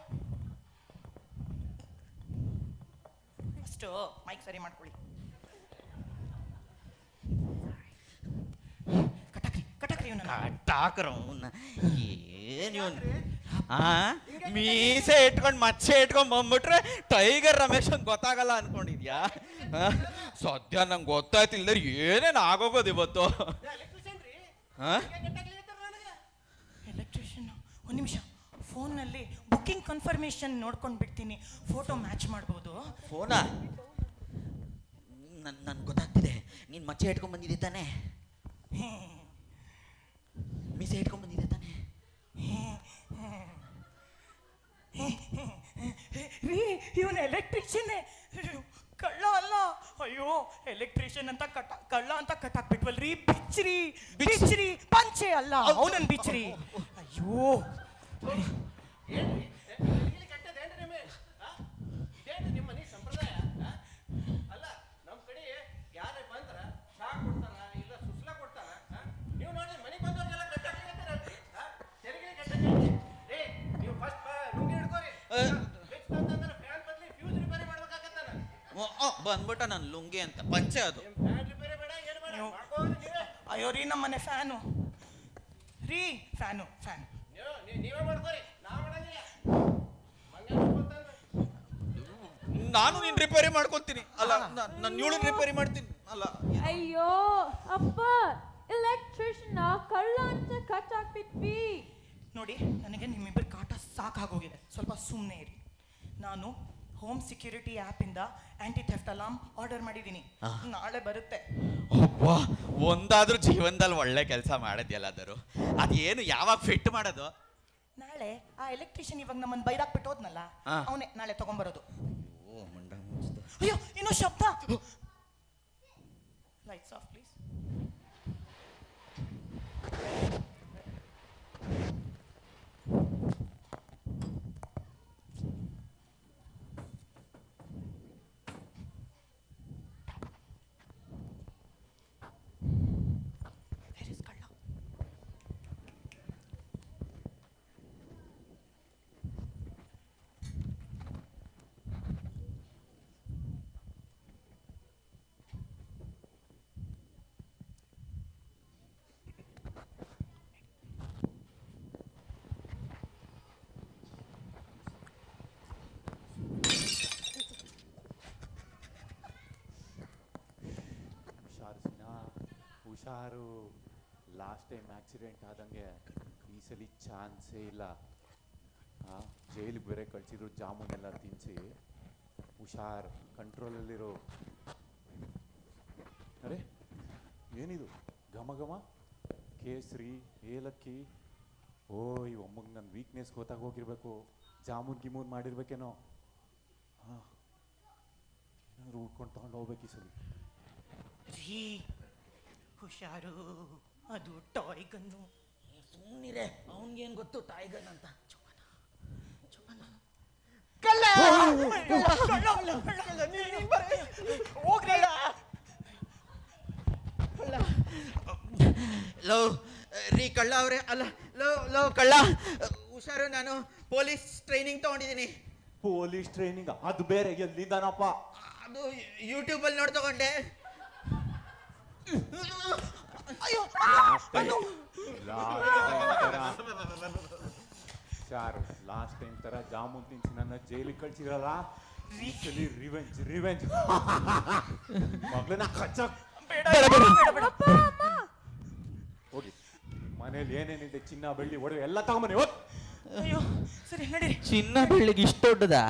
ಅಷ್ಟು ಮೈಕ್ ಸರಿ ಮಾಡ್ಕೊಳ್ಳಿ. ಕಟಾಕ್ರಿ ಇವನ್ನ. ಕಟ್ಟಾಕ್ರ ಏನು ಮೀಸೆ ಇಟ್ಕೊಂಡು ಮಚ್ಚೆ ಇಟ್ಕೊಂಡ್ ಬಂದ್ಬಿಟ್ರೆ ಟೈಗರ್ ರಮೇಶ್ ಅಂತ ಗೊತ್ತಾಗಲ್ಲ ಅನ್ಕೊಂಡಿದ್ಯಾ? ಸದ್ಯ ನಂಗೆ ಗೊತ್ತಾಯ್ತಿಲ್ಲ, ಏನೇನು ಆಗೋಗೋದು ಇವತ್ತು. ಎಲೆಕ್ಟ್ರಿಷಿಯನ್, ಒಂದು ನಿಮಿಷ, ಫೋನ್ನಲ್ಲಿ ಬುಕ್ಕಿಂಗ್ ಕನ್ಫರ್ಮೇಶನ್ ನೋಡ್ಕೊಂಡು ಬಿಡ್ತೀನಿ, ಫೋಟೋ ಮ್ಯಾಚ್ ಮಾಡ್ಬೋದು. ಫೋನಾ? ನನ್ಗೆ ಗೊತ್ತಾಗ್ತಿದೆ, ನೀನು ಮಚ್ಚೆ ಇಟ್ಕೊಂಡ್ ಬಂದಿದ್ದೆ ತಾನೆ? ಮೀಸೆ ಇಟ್ಕೊಂಡ್ ಬಂದಿದ್ದೆ ತಾನೆ? ರೀ, ಇವನು ಎಲೆಕ್ಟ್ರಿಷಿಯನ್ನೇ, ಕಳ್ಳ ಅಲ್ಲ. ಅಯ್ಯೋ, ಎಲೆಕ್ಟ್ರಿಷಿಯನ್ ಅಂತ ಕಳ್ಳ ಅಂತ ಕಟ್ಟಾಕ್ಬಿಟ್ವಲ್ರಿ. ಬಿಚ್ಚ್ರಿ ಪಂಚೆ ಅಲ್ಲ, ಅವನನ್ ಬಿಚ್ಚ್ರಿ. ಅಯ್ಯೋ, ನಿಮ್ಮ ಮನೆ ಸಂಪ್ರದಾಯ ಅಲ್ಲ. ನಮ್ಮ ಕಡೆ ಯಾರೇ ಬಂದ್ರ ಚಾ ಕೊಡ್ತಾರ, ಇಲ್ಲ ಸುಸ್ಲಾ ಕೊಡ್ತಾರ. ನೀವು ನೋಡಿ ಮನೆಗೆ ಬಂದವ್ರಿಗೆಲ್ಲ ಕಟ್ಟಾಕ್ಲಿಕತ್ತೀರಲ್ರಿ, ತೆರಿಗೆ ಕಟ್ಟಾಕ್ರಿ. ನೀವು ಫಸ್ಟ್ ಲುಂಗಿ ಹಿಡ್ಕೋರಿ, ತಂದ್ರೆ ಫ್ಯಾನ್ ಬದಲಿ ಫ್ಯೂಸ್ ರಿಪೇರಿ ಮಾಡ್ಬೇಕಾಗತ್ತಾನ. ಬಂದ್ಬಿಟ್ಟ ನನ್ನ ಲುಂಗಿ ಅಂತ. ಪಂಚೆ ಅದು. ಫ್ಯಾನ್ ರಿಪೇರಿ ಬೇಡ, ಏನು ಬೇಡ. ಅಯ್ಯೋ ರೀ ನಮ್ಮನೆ ಫ್ಯಾನು ರೀ ಫ್ಯಾನ್ ನೀವೇ ಮಾಡ್ಕೋರಿ, ನಾವು ಮಾಡಂಗಿಲ್ಲ. ನಾನು ನೀನ್ ರಿಪೇರಿ ಮಾಡ್ಕೊತೀನಿ. ಅಲ್ಲ ನಾನು ಇವಳನ್ನ ರಿಪೇರಿ ಮಾಡ್ತೀನಿ. ಅಲ್ಲ ಅಯ್ಯೋ ಅಪ್ಪ, ಎಲೆಕ್ಟ್ರಿಷಿಯನ್ ಕಳ್ಳ ಅಂತ ಕಟ್ ಹಾಕ್ಬಿಟ್ವಿ. ನೋಡಿ, ನನಗೆ ನಿಮ್ಮಿಬ್ಬರ ಕಾಟ ಸಾಕಾಗೋಗಿದೆ. ಸ್ವಲ್ಪ ಸುಮ್ಮನೆ ಇರಿ. ನಾನು ಹೋಮ್ ಸೆಕ್ಯೂರಿಟಿ ಆ್ಯಪಿಂದ ಆ್ಯಂಟಿ ಥೆಫ್ಟ್ ಅಲಾರ್ಮ್ ಆರ್ಡರ್ ಮಾಡಿದ್ದೀನಿ. ನಾಳೆ ಬರುತ್ತೆ. ಒಬ್ಬ ಒಂದಾದ್ರೂ ಜೀವನದಲ್ಲಿ ಒಳ್ಳೆ ಕೆಲಸ ಮಾಡಿದ್ಯಲ್ಲಾದರೂ. ಅದೇನು ಯಾವಾಗ ಫಿಟ್ ಮಾಡೋದು? ನಾಳೆ ಆ ಎಲೆಕ್ಟ್ರಿಷಿಯನ್ ಇವಾಗ ನಮ್ಮನ್ನು ಬೈದಾಕ್ಬಿಟ್ಟು ಹೋದ್ನಲ್ಲ, ಅವನೇ ನಾಳೆ ತಗೊಂಬರೋದು. ಅಯ್ಯೋ, ಇನ್ನೂ ಶಬ್ದ. Lights off please. ಹುಷಾರು. ಲಾಸ್ಟ್ ಟೈಮ್ ಆಕ್ಸಿಡೆಂಟ್ ಆದಂಗೆ ಈ ಸಲ ಚಾನ್ಸೇ ಇಲ್ಲ. ಜೈಲಿಗೆ ಬೇರೆ ಕಳಿಸಿದ್ರು, ಜಾಮೂನೆಲ್ಲ ತಿನ್ನಿಸಿ. ಹುಷಾರ್, ಕಂಟ್ರೋಲಲ್ಲಿರೋ. ಅರೆ ಏನಿದು ಘಮ ಘಮ? ಕೇಸರಿ, ಏಲಕ್ಕಿ. ಓ, ಈ ಒಮ್ಮಗೆ ನನ್ನ ವೀಕ್ನೆಸ್ ಗೊತ್ತಾಗೋಗಿರ್ಬೇಕು. ಜಾಮೂನ್ ಗಿಮೂನ್ ಮಾಡಿರ್ಬೇಕೇನೋ. ಹಾಂ, ಏನಾದ್ರು ಉಟ್ಕೊಂಡು ತಗೊಂಡು ಹೋಗ್ಬೇಕು ಈ ಸಲ. ರೀ ಹುಷಾರು, ಅದು ಟಾಯ್ ಗನ್ನು. ಸುಮ್ಮನಿರೆ, ಅವನಿಗೇನು ಗೊತ್ತು ಟಾಯ್ ಗನ್ ಅಂತ. ಲವ್ ರೀ ಕಳ್ಳ ಅವರೇ. ಅಲ್ಲ ಲವ್ ಕಳ್ಳ, ಹುಷಾರು. ನಾನು ಪೊಲೀಸ್ ಟ್ರೈನಿಂಗ್ ತಗೊಂಡಿದ್ದೀನಿ. Police training? ಅದು ಬೇರೆ ಎಲ್ಲಿದ್ದಾನಪ್ಪ? ಅದು ಯೂಟ್ಯೂಬಲ್ಲಿ ನೋಡಿ ತಗೊಂಡೆ. ಲಾಸ್ಟ್ ಟೈಮ್ ತರ ಜಾಮೂನ್ ತಿನ್ಸಿ ನನ್ನ ಜೈಲಿಗೆ ಕಳ್ಸಿರಲ್ಲ. ರಿವೆಂಜ್ ಮಗಳನ್ನ ಹೋಗಿ ಮನೇಲಿ ಏನೇನಿದೆ, ಚಿನ್ನ ಬೆಳ್ಳಿ ಒಡವೆ ಎಲ್ಲ ತಗೊಂಬನ್ನಿ. ಅಯ್ಯೋ ಸರಿ ನಡಿ. ಚಿನ್ನ ಬೆಳ್ಳಿಗೆ ಇಷ್ಟ ದೊಡ್ಡದಾ?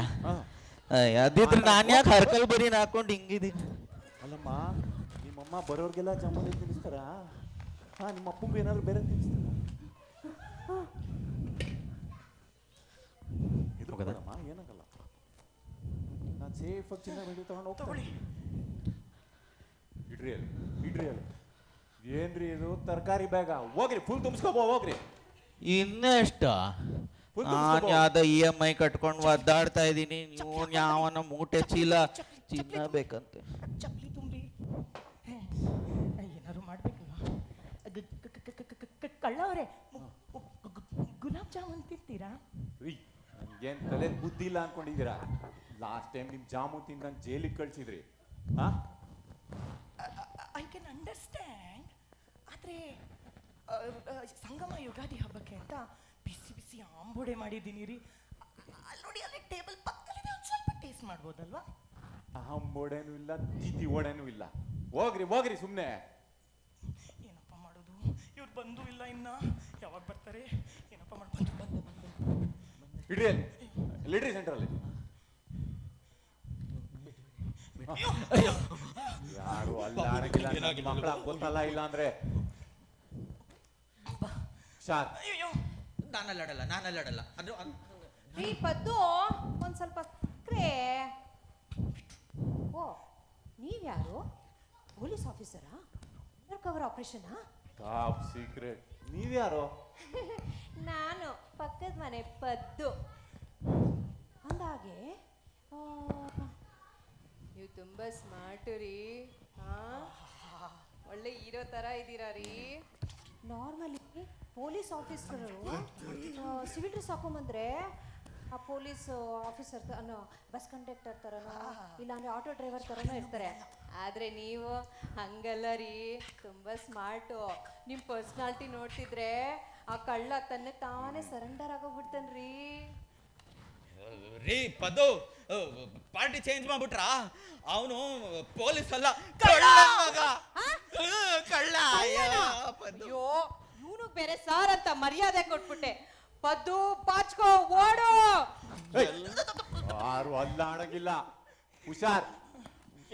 ಅದಿದ್ರೆ ನಾನು ಯಾಕೆ ಹರ್ಕಲ್ ಬರೀ ಹಾಕೊಂಡು ಹಿಂಗಿದ್ದೀನಿ? ಅಲ್ಲಮ್ಮ, ನಿಮ್ಮಮ್ಮ ಬರೋರ್ಗೆಲ್ಲ ಜಾಮೂನ್ ತಿನ್ನಿಸ್ತಾರ? ನಿಮ್ಮ ಅಪ್ಪಂಗೂ ಏನಾದ್ರು ಬೇರೆ ತಿನ್ನಿಸ್ತಾರ? ಇದು ಹೋಗದಮ್ಮ, ಏನಾಗಲ್ಲ. ನಾನು ಸೇಫಾಗಿ ಚಿನ್ನ ಬೆಳ್ಳಿ ತಗೊಂಡು ಹೋಗ್ತೀನಿ. ಇಡ್ರಿ ಅಲ್ಲಿ. ಏನ್ರಿ ಇದು ತರಕಾರಿ ಬ್ಯಾಗ? ಹೋಗ್ರಿ, ಫುಲ್ ತುಂಬಿಸ್ಕೋಬೋ ಹೋಗ್ರಿ. ಇನ್ನೆಷ್ಟು? ನಾನು ಯಾವ್ದೋ EMI ಕಟ್ಕೊಂಡು ಒದ್ದಾಡ್ತಾ ಇದ್ದೀನಿ. ನೀವು ಯಾವನ ಮೂಟೆ ಚೀಲ ಚಿನ್ನ ಬೇಕಂತೆ. ಚಪ್ಪಲಿ ತುಂಬ್ರಿ. ಏನಾದ್ರು ಮಾಡ್ಬೇಕಲ್ಲ. ಕಳ್ಳ ಅವರೇ, ಗುಲಾಬ್ ಜಾಮೂನ್ ತಿಂತೀರಾ? ಏನ್ ತಲೆ ಬುದ್ಧಿ ಇಲ್ಲ ಅನ್ಕೊಂಡಿದ್ದೀರಾ? ಲಾಸ್ಟ್ ಟೈಮ್ ನಿಮ್ ಜಾಮೂನ್ ತಿಂದು ನಂಗೆ ಜೈಲಿಗೆ ಕಳ್ಸಿದ್ರಿ. I can understand. ಆದರೆ ಸಂಗಮ ಯುಗಾದಿ ಹಬ್ಬಕ್ಕೆ ಅಂತ ಬಿಸಿ ಬಿಸಿ ಆಂಬೊಡೆ ಮಾಡಿದ್ದೀನಿ ರೀ. ಅಲ್ಲಿ ನೋಡಿ, ಅಲ್ಲಿ ಟೇಬಲ್ ಪಕ್ಕದಲ್ಲಿದೆ, ಒಂದು ಸ್ವಲ್ಪ ಟೇಸ್ಟ್ ಮಾಡ್ಬೋದಲ್ವಾ? ಆಂಬೊಡೆನೂ ಇಲ್ಲ, ತಿಥಿ ಒಡೆನೂ ಇಲ್ಲ. ಹೋಗ್ರಿ ಸುಮ್ಮನೆ. ಏನಪ್ಪ ಮಾಡೋದು? ಇವ್ರು ಬಂದು ಇಲ್ಲ ಇನ್ನ. ಯಾವಾಗ ಬರ್ತಾರೆ? ಏನಪ್ಪ ಮಾಡ್ಬಂದು ಬಂದೆ. ಇಡ್ರಿ ಸೆಂಟ್ರಲ್ಲಿ. ಯಾರು ಅಲ್ಲ ಮಕ್ಕಳ ಗೊತ್ತಲ್ಲ. ಇಲ್ಲ ಅಂದ್ರೆ ನಾನಲ್ಲಾಡಲ್ಲ. ಅದು ರೀ ಪದ್ದು, ಒಂದು ಸ್ವಲ್ಪ ಸಕ್ಕರೆ. ಓ, ನೀವ್ಯಾರು? ಪೊಲೀಸ್ ಆಫೀಸರಾ? ಅಂಡರ್ ಕವರ್ ಆಪರೇಷನಾ? Top secret. ನೀವ್ಯಾರು? ನಾನು ಪಕ್ಕದ ಮನೆ ಪದ್ದು. ಅಂದಾಗೆ ನೀವು ತುಂಬ ಸ್ಮಾರ್ಟು ರೀ. ಒಳ್ಳೆ ಹೀರೋ ಥರ ಇದ್ದೀರಾ ರೀ. Normally police officer civil dress ಹಾಕೊಂಬಂದ್ರೆ ಆ ಪೊಲೀಸ್ ಆಫೀಸರ್ ಅನ್ನೋ ಬಸ್ ಕಂಡಕ್ಟರ್ ಥರನೋ ಇಲ್ಲಾಂದರೆ ಆಟೋ ಡ್ರೈವರ್ ಥರನೋ ಇರ್ತಾರೆ. ಆದರೆ ನೀವು ಹಂಗಲ್ಲ ರೀ, ತುಂಬ ಸ್ಮಾರ್ಟು. ನಿಮ್ಮ ಪರ್ಸ್ನಾಲಿಟಿ ನೋಡ್ತಿದ್ರೆ ಆ ಕಳ್ಳ ತನ್ನೇ ತಾನೇ ಸರೆಂಡರ್ ಆಗೋಗ್ಬಿಡ್ತಾನೆ ರೀ. ರೀ ಪದು, ಪಾರ್ಟಿ ಚೇಂಜ್ ಮಾಡ್ಬಿಟ್ರಾ? ಅವನು ಪೊಲೀಸ್ ಅಲ್ಲ, ಕಳ್ಳ. ಅಯ್ಯೋ, ಇವನು ಬೇರೆ ಸಾರ್ ಅಂತ ಮರ್ಯಾದೆ ಕೊಟ್ಬಿಟ್ಟೆ. ಪದ್ದು ಬಾಚ್ಕೋ, ಓಡು. ಯಾರು ಅಲ್ಲ ಆಡಂಗಿಲ್ಲ, ಹುಷಾರ್.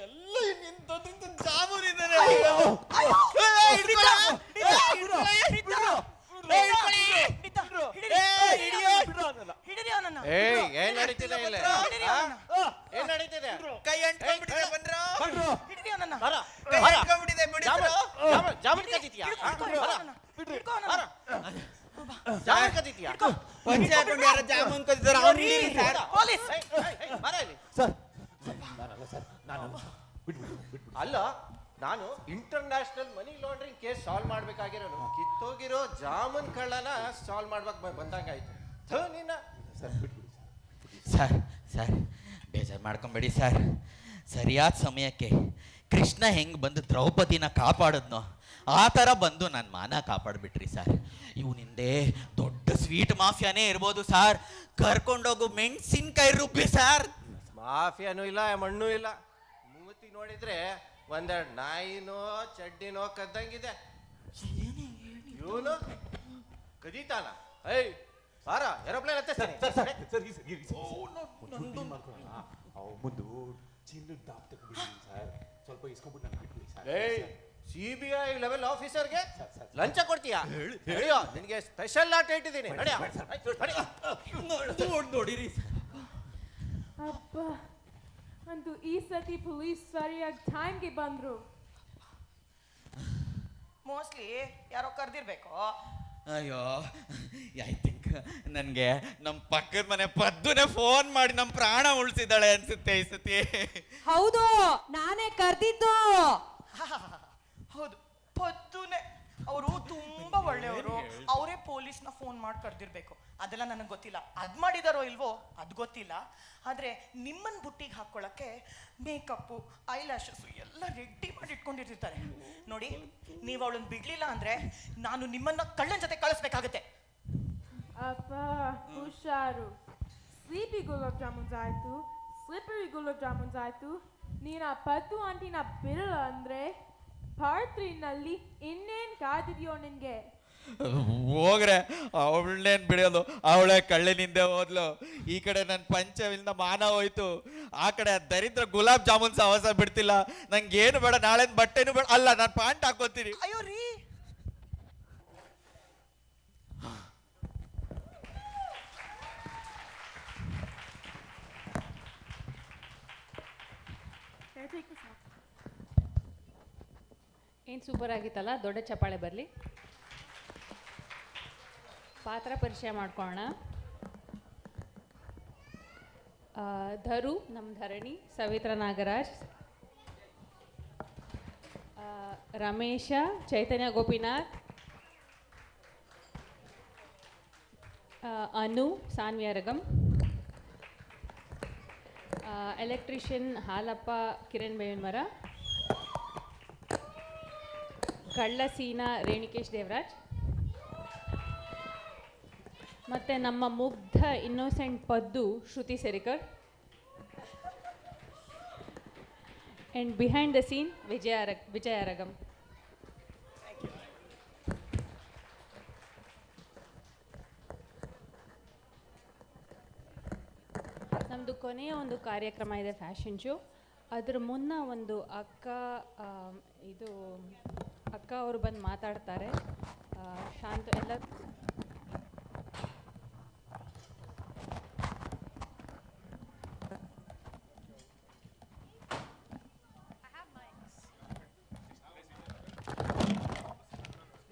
ಎಲ್ಲ ನಿಂತೋದ್ರಿಂದ ಜಾಮೂನಿದ್ದಾರೆ. ಏನ್ ನಡೀತಿದೆ ಇಲ್ಲಿ? ಏನ್ ನಡೀತಿದೆ? ಕೈ ಅಂಟ್ಕೊಂಡ್ಬಿಟ್ಟಿದೆ, ಬಂದ್ರು. ಜಾಮೂನ್ ಕದೀತಿಯಾ? ಜಾಮೂನ್ ಕದೀತಿಯಾ? ಪಂಚೆ ಹಾಕೊಂಡು ಯಾರೋ ಜಾಮೂನ್ ಕದಿದ್ದಾರೆ. ಅಲ್ಲ, ನಾನು international money laundering case solve ಮಾಡ್ಬೇಕಾಗಿರೋನು ಕಿತ್ತೋಗಿರೋ ಜಾಮೂನ್ ಕಳ್ಳನ ಸಾಲ್ವ್ ಮಾಡ್ಬೇಕು ಬಂದಂಗಾಯ್ತು. ಸರ್ ಸರ್ ಬೇಜಾರು ಮಾಡ್ಕೊಂಬೇಡಿ ಸರ್. ಸರಿಯಾದ ಸಮಯಕ್ಕೆ ಕೃಷ್ಣ ಹೆಂಗೆ ಬಂದು ದ್ರೌಪದಿನ ಕಾಪಾಡಿದ್ನೋ ಆ ಥರ ಬಂದು ನನ್ನ ಮಾನ ಕಾಪಾಡ್ಬಿಟ್ರಿ ಸರ್. ಇವನಿಂದೆ ದೊಡ್ಡ ಸ್ವೀಟ್ ಮಾಫಿಯಾನೇ ಇರ್ಬೋದು ಸರ್. ಕರ್ಕೊಂಡೋಗು ಮೆಣಸಿನ್ಕಾಯಿ ರುಬ್ಬಿ ಸರ್. ಮಾಫಿಯಾನೂ ಇಲ್ಲ, ಮಣ್ಣು ಇಲ್ಲ. ಮೂತಿ ನೋಡಿದ್ರೆ ಒಂದೆರಡು ನಾಯಿನೋ ಚಡ್ಡಿನೋ ಕದ್ದಂಗಿದೆ. ಇವನು ಕದೀತಾನ? ಏಯ್ ಬಾರ, ಏರೋಪ್ಲೇನ್ ಹತ್ತಿಸ್ತಾನೆ. ಮುಂದು ಚಿನ್ನದ ದಾಪ್ ತಗೊಂಡಿದ್ದೀನಿ ಸರ್, ಸ್ವಲ್ಪ ಇಸ್ಕೊಂಡ್ಬಿಟ್ಟು ನಾನು ಬಿಟ್ಬಿಡಿ ಸರ್. CBI ಲೆವೆಲ್ ಆಫೀಸರ್ಗೆ ಲಂಚ ಕೊಡ್ತೀಯಾ? ಹೇಳಿಯೋ, ನಿನಗೆ ಸ್ಪೆಷಲ್ ಆಟ ಇಟ್ಟಿದ್ದೀನಿ. ನೋಡಿರಿ ಅಪ್ಪ, ಅಂತೂ ಈ ಸತಿ ಪೊಲೀಸ್ ಸರಿಯಾಗಿ ಟೈಮ್ಗೆ ಬಂದ್ರು. ಮೋಸ್ಟ್ಲಿ ಯಾರೋ ಕರೆದಿರ್ಬೇಕು. ಅಯ್ಯೋ, ಐ ಥಿಂಕ್ ನನಗೆ ನಮ್ಮ ಪಕ್ಕದ ಮನೆ ಪದ್ದುನೇ ಫೋನ್ ಮಾಡಿ ನಮ್ಮ ಪ್ರಾಣ ಉಳಿಸಿದ್ದಾಳೆ ಅನ್ಸುತ್ತೆ ಈ ಸತಿ. ಹೌದು, ನಾನೇ ಕರೆದಿದ್ದು. ಹೌದು, ಪದ್ದುನೆ. ಅವರು ತುಂಬಾ ಒಳ್ಳೆಯವರು. ಅವರೇ ಪೊಲೀಸ್ನ ಫೋನ್ ಮಾಡಿ ಕರೆದಿರ್ಬೇಕು. ಅದೆಲ್ಲ ನನಗೆ ಗೊತ್ತಿಲ್ಲ. ಅದ್ ಮಾಡಿದಾರೋ ಇಲ್ವೋ ಅದು ಗೊತ್ತಿಲ್ಲ. ಆದ್ರೆ ನಿಮ್ಮನ್ನ ಬುಟ್ಟಿಗೆ ಹಾಕೊಳ್ಳಕ್ಕೆ ಮೇಕಪ್ಪು, ಐಲ್ಯಾಶಸ್ ಎಲ್ಲ ರೆಡಿ ಮಾಡಿ ಇಟ್ಕೊಂಡಿರ್ತಾರೆ ನೋಡಿ. ನೀವು ಅವಳನ್ನ ಬಿಡ್ಲಿಲ್ಲ ಅಂದ್ರೆ ನಾನು ನಿಮ್ಮನ್ನ ಕಳ್ಳನ ಜೊತೆ ಕಳಿಸ್ಬೇಕಾಗತ್ತೆ. ಅಪ್ಪ ಹುಷಾರು. ಸ್ಲೀಪಿ ಗುಲಾಬ್ ಜಾಮೂನ್ಸ್ ಆಯ್ತು, ಸ್ಲಿಪರಿ ಗುಲಾಬ್ ಜಾಮೂನ್ಸ್ ಆಯ್ತು. ನೀನು ಆ ಪದ್ದು ಆಂಟಿನ ಬಿಡಲ್ಲ ಅಂದ್ರೆ ಪಾರ್ಟ್ 3ನಲ್ಲಿ ಇನ್ನೇನ್ ಕಾದಿದೆಯೋ ನಿನ್ಗೆ? ಹೋಗ್ರೆ, ಅವಳನ್ನೇನು ಬಿಡೋದು, ಅವಳೇ ಕಳ್ಳಿನಿಂದೆ ಹೋದ್ಲು. ಈ ಕಡೆ ನನ್ನ ಪಂಚವಿಂದ ಮಾನ ಹೋಯ್ತು, ಆ ಕಡೆ ದರಿದ್ರ ಗುಲಾಬ್ ಜಾಮೂನ್ ಸಹವಾಸ ಬಿಡ್ತಿಲ್ಲ. ನಂಗೆ ಏನು ಬೇಡ, ನಾಳೆ ಬಟ್ಟೆನೂ ಬೇಡ. ಅಲ್ಲ, ನಾನು ಪ್ಯಾಂಟ್ ಹಾಕೋತೀನಿ. ಅಯ್ಯೋ ರೀ, ಏನು ಸೂಪರ್ ಆಗಿತ್ತಲ್ಲ. ದೊಡ್ಡ ಚಪ್ಪಾಳೆ ಬರಲಿ. ಪಾತ್ರ ಪರಿಚಯ ಮಾಡ್ಕೊಳ್ಳೋಣ. ಧರು ನಮ್ಮ ಧರಣಿ, ಸವಿತ್ರ ನಾಗರಾಜ್, ರಮೇಶ ಚೈತನ್ಯ ಗೋಪಿನಾಥ್, ಅನು ಸಾನ್ವಿ ಅರಗಂ, ಎಲೆಕ್ಟ್ರಿಷಿಯನ್ ಹಾಲಪ್ಪ ಕಿರಣ್ ಬೇವಿನಮರ, ಕಳ್ಳ ಸೀನಾ ರೇಣಿಕೇಶ್ ದೇವರಾಜ್, ಮತ್ತು ನಮ್ಮ ಮುಗ್ಧ innocent Paddu Shruti Serikar, and behind the scene Vijaya Aragam. ನಮ್ಮದು ಕೊನೆಯ ಒಂದು ಕಾರ್ಯಕ್ರಮ ಇದೆ, ಫ್ಯಾಷನ್ ಶೋ. ಅದ್ರ ಮುನ್ನ ಒಂದು ಅಕ್ಕ ಅವರು ಬಂದು ಮಾತಾಡ್ತಾರೆ. ಶಾಂತ ಎಲ್ಲ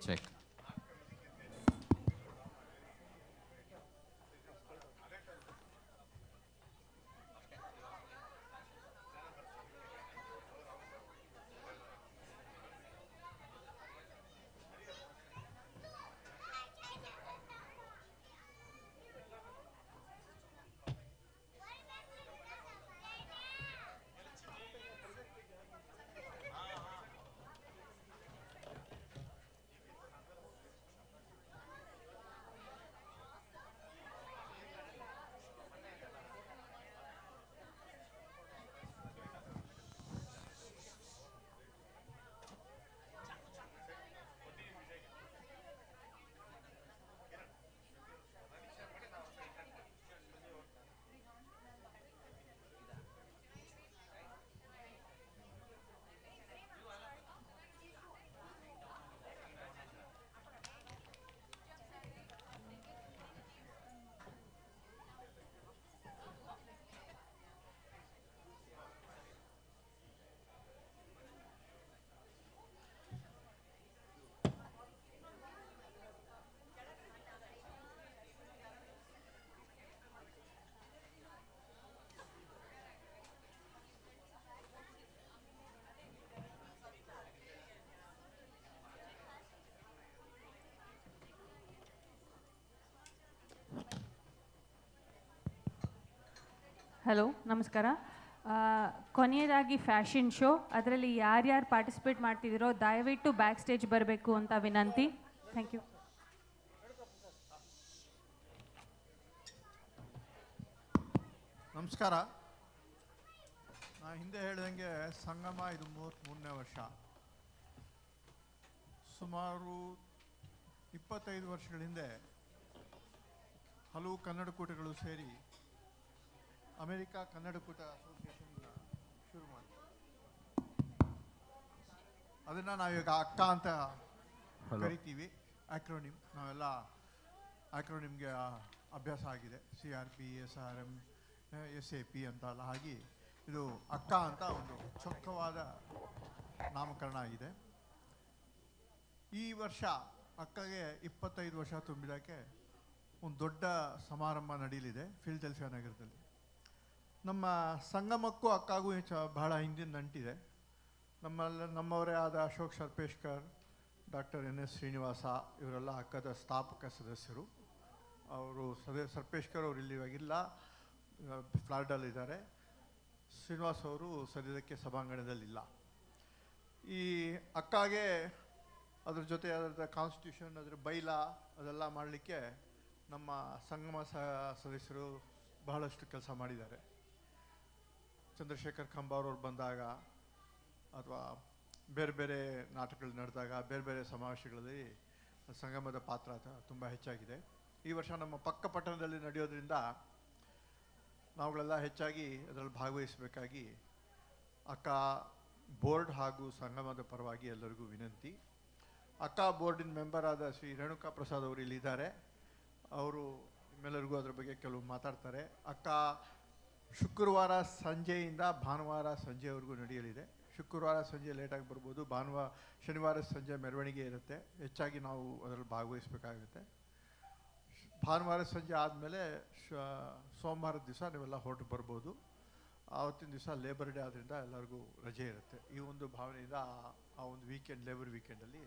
ಚೆಕ್. ಹಲೋ ನಮಸ್ಕಾರ. ಕೊನೆಯದಾಗಿ ಫ್ಯಾಷನ್ ಶೋ, ಅದರಲ್ಲಿ ಯಾರ್ಯಾರು ಪಾರ್ಟಿಸಿಪೇಟ್ ಮಾಡ್ತಿದ್ದೀರೋ ದಯವಿಟ್ಟು ಬ್ಯಾಕ್ ಸ್ಟೇಜ್ ಬರಬೇಕು ಅಂತ ವಿನಂತಿ. Thank you. ನಮಸ್ಕಾರ. ನಾ ಹಿಂದೆ ಹೇಳಿದಂಗೆ ಸಂಗಮ ಇದು 33ನೇ ವರ್ಷ. ಸುಮಾರು 25 ವರ್ಷಗಳ ಹಿಂದೆ ಹಲವು ಕನ್ನಡಕೂಟಗಳು ಸೇರಿ ಅಮೆರಿಕ ಕನ್ನಡಕೂಟ ಅಸೋಸಿಯೇಷನ್ ಶುರು ಮಾಡಿದ್ರು. ಅದನ್ನು ನಾವೀಗ ಅಕ್ಕ ಅಂತ ಕರಿತೀವಿ. ಆಕ್ರೋನಿಮ್, ನಾವೆಲ್ಲ ಆಕ್ರೋನಿಮ್ಗೆ ಅಭ್ಯಾಸ ಆಗಿದೆ. CRP, SRM, SAP ಅಂತೆಲ್ಲ ಆಗಿ ಇದು ಅಕ್ಕ ಅಂತ ಒಂದು ಚೊಕ್ಕವಾದ ನಾಮಕರಣ ಆಗಿದೆ. ಈ ವರ್ಷ ಅಕ್ಕಗೆ 25 ವರ್ಷ ತುಂಬಿದಕ್ಕೆ ಒಂದು ದೊಡ್ಡ ಸಮಾರಂಭ ನಡೆಯಲಿದೆ ಫಿಲ್ಡೆಲ್ಫಿಯಾ ನಗರದಲ್ಲಿ. ನಮ್ಮ ಸಂಗಮಕ್ಕೂ ಅಕ್ಕಾಗೂ ಬಹಳ ಹಿಂದಿನ ನಂಟಿದೆ. ನಮ್ಮವರೇ ಆದ ಅಶೋಕ್ ಸರ್ಪೇಶ್ಕರ್, ಡಾಕ್ಟರ್ NS ಶ್ರೀನಿವಾಸ ಇವರೆಲ್ಲ ಅಕ್ಕದ ಸ್ಥಾಪಕ ಸದಸ್ಯರು. ಅವರು ಸರ್ಪೇಶ್ಕರ್ ಅವರು ಇಲ್ಲಿ ಇವಾಗಿಲ್ಲ, ಫ್ಲಾರಿಡಲ್ಲಿದ್ದಾರೆ. ಶ್ರೀನಿವಾಸ್ ಅವರು ಸದ್ಯದಕ್ಕೆ ಸಭಾಂಗಣದಲ್ಲಿಲ್ಲ. ಈ ಅಕ್ಕಾಗೆ ಅದ್ರ ಜೊತೆ ಅದರ ಕಾನ್ಸ್ಟಿಟ್ಯೂಷನ್, ಅದರ ಬೈಲಾ ಅದೆಲ್ಲ ಮಾಡಲಿಕ್ಕೆ ನಮ್ಮ ಸಂಗಮ ಸದಸ್ಯರು ಬಹಳಷ್ಟು ಕೆಲಸ ಮಾಡಿದ್ದಾರೆ. ಚಂದ್ರಶೇಖರ್ ಕಂಬಾರವ್ರು ಬಂದಾಗ ಅಥವಾ ಬೇರೆ ಬೇರೆ ನಾಟಕಗಳು ನಡೆದಾಗ, ಬೇರೆ ಬೇರೆ ಸಮಾವೇಶಗಳಲ್ಲಿ ಸಂಗಮದ ಪಾತ್ರ ತುಂಬ ಹೆಚ್ಚಾಗಿದೆ. ಈ ವರ್ಷ ನಮ್ಮ ಪಕ್ಕ ಪಟ್ಟಣದಲ್ಲಿ ನಡೆಯೋದ್ರಿಂದ ನಾವುಗಳೆಲ್ಲ ಹೆಚ್ಚಾಗಿ ಅದರಲ್ಲಿ ಭಾಗವಹಿಸಬೇಕಾಗಿ ಅಕ್ಕ ಬೋರ್ಡ್ ಹಾಗೂ ಸಂಗಮದ ಪರವಾಗಿ ಎಲ್ಲರಿಗೂ ವಿನಂತಿ. ಅಕ್ಕ ಬೋರ್ಡಿನ ಮೆಂಬರ್ ಆದ ಶ್ರೀ ರೇಣುಕಾ ಪ್ರಸಾದ್ ಅವರು ಇಲ್ಲಿದ್ದಾರೆ. ಅವರು ನಿಮ್ಮೆಲ್ಲರಿಗೂ ಅದ್ರ ಬಗ್ಗೆ ಕೆಲವು ಮಾತಾಡ್ತಾರೆ. ಅಕ್ಕ ಶುಕ್ರವಾರ ಸಂಜೆಯಿಂದ ಭಾನುವಾರ ಸಂಜೆವರೆಗೂ ನಡೆಯಲಿದೆ. ಶುಕ್ರವಾರ ಸಂಜೆ ಲೇಟಾಗಿ ಬರ್ಬೋದು, ಶನಿವಾರ ಸಂಜೆ ಮೆರವಣಿಗೆ ಇರುತ್ತೆ. ಹೆಚ್ಚಾಗಿ ನಾವು ಅದರಲ್ಲಿ ಭಾಗವಹಿಸಬೇಕಾಗುತ್ತೆ. ಭಾನುವಾರ ಸಂಜೆ ಆದಮೇಲೆ ಸೋಮವಾರದ ದಿವಸ ನೀವೆಲ್ಲ ಹೊರಟು ಬರ್ಬೋದು. ಆವತ್ತಿನ ದಿವಸ ಲೇಬರ್ ಡೇ ಆದ್ದರಿಂದ ಎಲ್ಲರಿಗೂ ರಜೆ ಇರುತ್ತೆ. ಈ ಒಂದು ಭಾವನೆಯಿಂದ ಆ ಒಂದು ವೀಕೆಂಡ್, ಲೇಬರ್ ವೀಕೆಂಡಲ್ಲಿ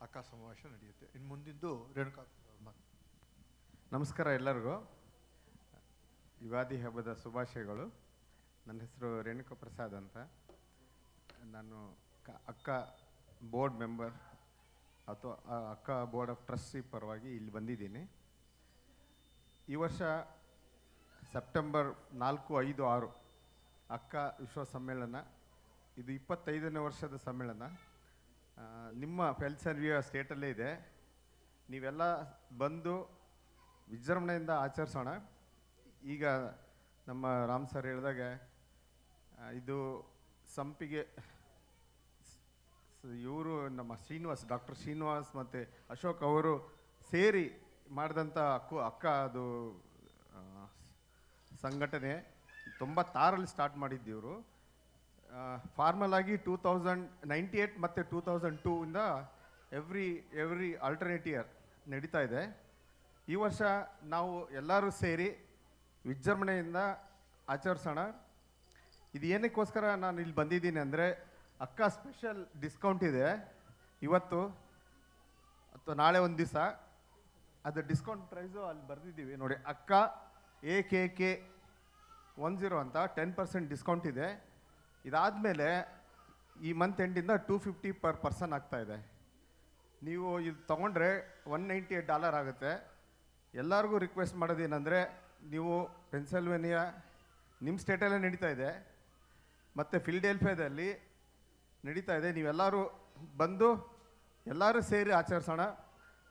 ಅಕ್ಕ ಸಮಾವೇಶ ನಡೆಯುತ್ತೆ. ಇನ್ನು ಮುಂದಿಂದು ರೇಣುಕಾ. ನಮಸ್ಕಾರ ಎಲ್ಲರಿಗೂ. ಯುಗಾದಿ ಹಬ್ಬದ ಶುಭಾಶಯಗಳು. ನನ್ನ ಹೆಸರು ರೇಣುಕಾ ಪ್ರಸಾದ್ ಅಂತ. ನಾನು ಅಕ್ಕ ಬೋರ್ಡ್ ಮೆಂಬರ್ ಅಥವಾ ಅಕ್ಕ ಬೋರ್ಡ್ ಆಫ್ ಟ್ರಸ್ಟಿ ಪರವಾಗಿ ಇಲ್ಲಿ ಬಂದಿದ್ದೀನಿ. ಈ ವರ್ಷ ಸೆಪ್ಟೆಂಬರ್ 4, 5, 6 ಅಕ್ಕ ವಿಶ್ವ ಸಮ್ಮೇಳನ. ಇದು 25ನೇ ವರ್ಷದ ಸಮ್ಮೇಳನ. ನಿಮ್ಮ ಫೆಲ್ಸರ್ವಿಯಾ ಸ್ಟೇಟಲ್ಲೇ ಇದೆ. ನೀವೆಲ್ಲ ಬಂದು ವಿಜೃಂಭಣೆಯಿಂದ ಆಚರಿಸೋಣ. ಈಗ ನಮ್ಮ ರಾಮ್ ಸರ್ ಹೇಳಿದಾಗ ಇದು ಸಂಪಿಗೆ ಇವರು ನಮ್ಮ ಡಾಕ್ಟರ್ ಶ್ರೀನಿವಾಸ್ ಮತ್ತು ಅಶೋಕ್ ಅವರು ಸೇರಿ ಮಾಡಿದಂಥ ಅಕ್ಕ ಅದು ಸಂಘಟನೆ 96ರಲ್ಲಿ ಸ್ಟಾರ್ಟ್ ಮಾಡಿದ್ದೀವರು. ಫಾರ್ಮಲ್ ಆಗಿ 2098 ಮತ್ತು 2002 ಇಂದ ಎವ್ರಿ ಆಲ್ಟರ್ನೇಟ್ ಇಯರ್ ನಡೀತಾ ಇದೆ. ಈ ವರ್ಷ ನಾವು ಎಲ್ಲರೂ ಸೇರಿ ವಿಜೃಂಭಣೆಯಿಂದ ಆಚರಿಸೋಣ. ಇದು ಏನಕ್ಕೋಸ್ಕರ ನಾನು ಇಲ್ಲಿ ಬಂದಿದ್ದೀನಿ ಅಂದರೆ, ಅಕ್ಕ ಸ್ಪೆಷಲ್ ಡಿಸ್ಕೌಂಟ್ ಇದೆ ಇವತ್ತು ಅಥವಾ ನಾಳೆ ಒಂದು ದಿವಸ. ಅದು ಡಿಸ್ಕೌಂಟ್ ಪ್ರೈಸು ಅಲ್ಲಿ ಬರೆದಿದ್ದೀವಿ ನೋಡಿ. ಅಕ್ಕ AKK10 ಅಂತ 10% ಡಿಸ್ಕೌಂಟ್ ಇದೆ. ಇದಾದಮೇಲೆ ಈ ಮಂತ್ ಎಂಡಿಂದ $250 per person ಆಗ್ತಾ ಇದೆ. ನೀವು ಇದು ತೊಗೊಂಡ್ರೆ $198 ಆಗುತ್ತೆ. ಎಲ್ಲರಿಗೂ ರಿಕ್ವೆಸ್ಟ್ ಮಾಡೋದೇನೆಂದರೆ, ನೀವು ಪೆನ್ಸಿಲ್ವೇನಿಯಾ ನಿಮ್ಮ ಸ್ಟೇಟಲ್ಲೇ ನಡೀತಾ ಇದೆ ಮತ್ತು ಫಿಲ್ಡೆಲ್ಫಿಯಾದಲ್ಲಿ ನಡೀತಾ ಇದೆ. ನೀವೆಲ್ಲರೂ ಬಂದು ಎಲ್ಲರೂ ಸೇರಿ ಆಚರಿಸೋಣ.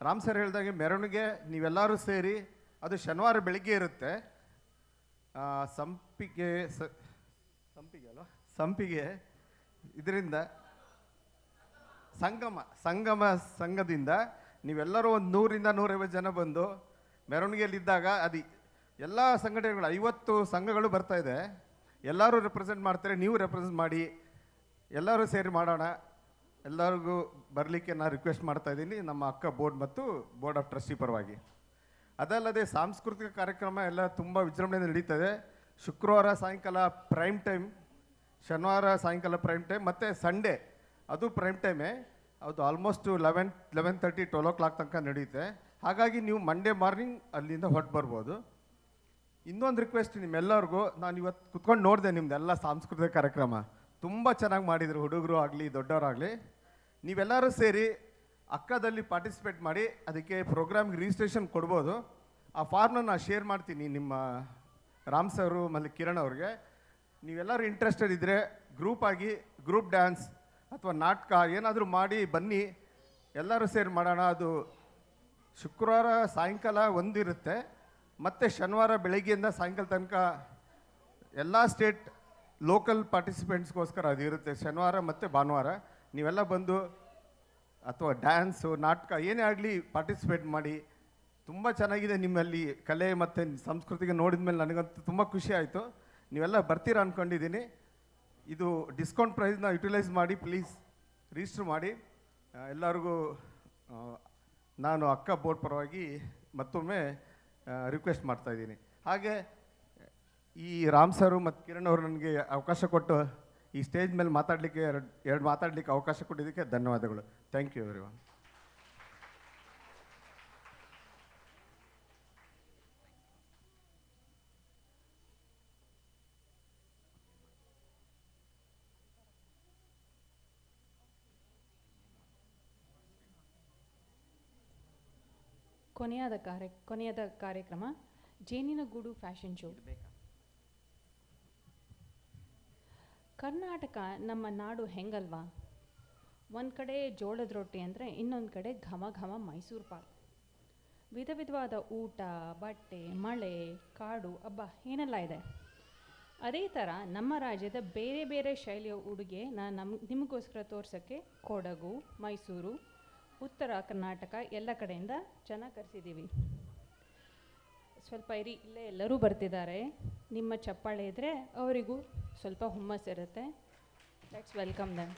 ರಾಮ್ ಸರ್ ಹೇಳಿದಾಗೆ ಮೆರವಣಿಗೆ ನೀವೆಲ್ಲರೂ ಸೇರಿ, ಅದು ಶನಿವಾರ ಬೆಳಿಗ್ಗೆ ಇರುತ್ತೆ. ಸಂಪಿಗೆ ಅಲ್ವಾ, ಸಂಪಿಗೆ ಇದರಿಂದ ಸಂಘದಿಂದ ನೀವೆಲ್ಲರೂ ಒಂದು 100ರಿಂದ 150 ಜನ ಬಂದು ಮೆರವಣಿಗೆಯಲ್ಲಿದ್ದಾಗ, ಅದು ಎಲ್ಲ ಸಂಘಟನೆಗಳು 50 ಸಂಘಗಳು ಬರ್ತಾ ಇದೆ. ಎಲ್ಲರೂ ರೆಪ್ರೆಸೆಂಟ್ ಮಾಡ್ತಾರೆ, ನೀವು ರೆಪ್ರೆಸೆಂಟ್ ಮಾಡಿ, ಎಲ್ಲರೂ ಸೇರಿ ಮಾಡೋಣ. ಎಲ್ಲರಿಗೂ ಬರಲಿಕ್ಕೆ ನಾನು ರಿಕ್ವೆಸ್ಟ್ ಮಾಡ್ತಾ ಇದ್ದೀನಿ ನಮ್ಮ ಅಕ್ಕ ಬೋರ್ಡ್ ಮತ್ತು ಬೋರ್ಡ್ ಆಫ್ ಟ್ರಸ್ಟಿ ಪರವಾಗಿ. ಅದಲ್ಲದೆ ಸಾಂಸ್ಕೃತಿಕ ಕಾರ್ಯಕ್ರಮ ಎಲ್ಲ ತುಂಬ ವಿಜೃಂಭಣೆಯಿಂದ ನಡೀತದೆ. ಶುಕ್ರವಾರ ಸಾಯಂಕಾಲ ಪ್ರೈಮ್ ಟೈಮ್, ಶನಿವಾರ ಸಾಯಂಕಾಲ ಪ್ರೈಮ್ ಟೈಮ್, ಮತ್ತು ಸಂಡೇ ಅದು ಪ್ರೈಮ್ ಟೈಮೇ. ಅದು ಆಲ್ಮೋಸ್ಟ್ 11:30, 12 o'clock ತನಕ ನಡೆಯುತ್ತೆ. ಹಾಗಾಗಿ ನೀವು ಮಂಡೇ ಮಾರ್ನಿಂಗ್ ಅಲ್ಲಿಂದ ಹೊರಟು ಬರ್ಬೋದು. ಇನ್ನೊಂದು ರಿಕ್ವೆಸ್ಟ್ ನಿಮ್ಮೆಲ್ಲರಿಗೂ, ನಾನು ಇವತ್ತು ಕುತ್ಕೊಂಡು ನೋಡಿದೆ ನಿಮ್ದೆಲ್ಲ ಸಾಂಸ್ಕೃತಿಕ ಕಾರ್ಯಕ್ರಮ ತುಂಬ ಚೆನ್ನಾಗಿ ಮಾಡಿದ್ರು, ಹುಡುಗರು ಆಗಲಿ ದೊಡ್ಡವರಾಗಲಿ. ನೀವೆಲ್ಲರೂ ಸೇರಿ ಅಕ್ಕದಲ್ಲಿ ಪಾರ್ಟಿಸಿಪೇಟ್ ಮಾಡಿ ಅದಕ್ಕೆ ಪ್ರೋಗ್ರಾಮ್ಗೆ ರಿಜಿಸ್ಟ್ರೇಷನ್ ಕೊಡ್ಬೋದು. ಆ ಫಾರ್ಮ್ನ ನಾನು ಶೇರ್ ಮಾಡ್ತೀನಿ ನಿಮ್ಮ ರಾಮ್ ಸರು ಮತ್ತು ಕಿರಣ್ ಅವ್ರಿಗೆ. ನೀವೆಲ್ಲರೂ ಇಂಟ್ರೆಸ್ಟೆಡ್ ಇದ್ದರೆ ಗ್ರೂಪ್ ಆಗಿ ಗ್ರೂಪ್ ಡ್ಯಾನ್ಸ್ ಅಥವಾ ನಾಟಕ ಏನಾದರೂ ಮಾಡಿ ಬನ್ನಿ, ಎಲ್ಲರೂ ಸೇರಿ ಮಾಡೋಣ. ಅದು ಶುಕ್ರವಾರ ಸಾಯಂಕಾಲ ಒಂದಿರುತ್ತೆ, ಮತ್ತು ಶನಿವಾರ ಬೆಳಗ್ಗೆಯಿಂದ ಸಾಯಂಕಾಲ ತನಕ ಎಲ್ಲ ಸ್ಟೇಟ್ ಲೋಕಲ್ ಪಾರ್ಟಿಸಿಪೆಂಟ್ಸ್ಗೋಸ್ಕರ ಅದು ಇರುತ್ತೆ, ಶನಿವಾರ ಮತ್ತು ಭಾನುವಾರ. ನೀವೆಲ್ಲ ಬಂದು ಅಥವಾ ಡ್ಯಾನ್ಸು ನಾಟಕ ಏನೇ ಆಗಲಿ ಪಾರ್ಟಿಸಿಪೇಟ್ ಮಾಡಿ. ತುಂಬ ಚೆನ್ನಾಗಿದೆ ನಿಮ್ಮಲ್ಲಿ ಕಲೆ ಮತ್ತು ಸಂಸ್ಕೃತಿಗೆ ನೋಡಿದ ಮೇಲೆ ನನಗಂತೂ ತುಂಬ ಖುಷಿ ಆಯಿತು. ನೀವೆಲ್ಲ ಬರ್ತೀರಾ ಅಂದ್ಕೊಂಡಿದ್ದೀನಿ. ಇದು ಡಿಸ್ಕೌಂಟ್ ಪ್ರೈಸ್ನ ಯುಟಿಲೈಸ್ ಮಾಡಿ ಪ್ಲೀಸ್ ರಿಜಿಸ್ಟರ್ ಮಾಡಿ. ಎಲ್ಲರಿಗೂ ನಾನು ಅಕ್ಕ ಬೋರ್ಡ್ ಪರವಾಗಿ ಮತ್ತೊಮ್ಮೆ ರಿಕ್ವೆಸ್ಟ್ ಮಾಡ್ತಾಯಿದ್ದೀನಿ. ಹಾಗೆ ಈ ರಾಮ್ ಸರು ಮತ್ತು ಕಿರಣ್ ಅವರು ನನಗೆ ಅವಕಾಶ ಕೊಟ್ಟು ಈ ಸ್ಟೇಜ್ ಮೇಲೆ ಮಾತಾಡಲಿಕ್ಕೆ ಎರಡು ಮಾತಾಡಲಿಕ್ಕೆ ಅವಕಾಶ ಕೊಟ್ಟಿದ್ದಕ್ಕೆ ಧನ್ಯವಾದಗಳು. Thank you everyone. ಕೊನೆಯದ ಕಾರ್ಯಕ್ರಮ ಜೇನಿನ ಗೂಡು ಫ್ಯಾಷನ್ ಶೋ. ಕರ್ನಾಟಕ ನಮ್ಮ ನಾಡು ಹೆಂಗಲ್ವಾ? ಒಂದು ಕಡೆ ಜೋಳದ ರೊಟ್ಟಿ ಅಂದರೆ ಇನ್ನೊಂದು ಕಡೆ ಘಮ ಘಮ ಮೈಸೂರು ಪಾಕ್. ವಿಧ ವಿಧವಾದ ಊಟ, ಬಟ್ಟೆ, ಮಳೆ, ಕಾಡು, ಹಬ್ಬ ಏನೆಲ್ಲ ಇದೆ. ಅದೇ ಥರ ನಮ್ಮ ರಾಜ್ಯದ ಬೇರೆ ಬೇರೆ ಶೈಲಿಯ ಉಡುಗೆ ನಿಮಗೋಸ್ಕರ ತೋರ್ಸೋಕ್ಕೆ ಕೊಡಗು, ಮೈಸೂರು, ಉತ್ತರ ಕರ್ನಾಟಕ ಎಲ್ಲ ಕಡೆಯಿಂದ ಜನ ಕರೆಸಿದ್ದೀವಿ. ಸ್ವಲ್ಪ ಇರಿ, ಇಲ್ಲೇ ಎಲ್ಲರೂ ಬರ್ತಿದ್ದಾರೆ. ನಿಮ್ಮ ಚಪ್ಪಾಳೆ ಇದ್ದರೆ ಅವರಿಗೂ ಸ್ವಲ್ಪ ಹುಮ್ಮಸ್ಸಿರುತ್ತೆ. Let's welcome them.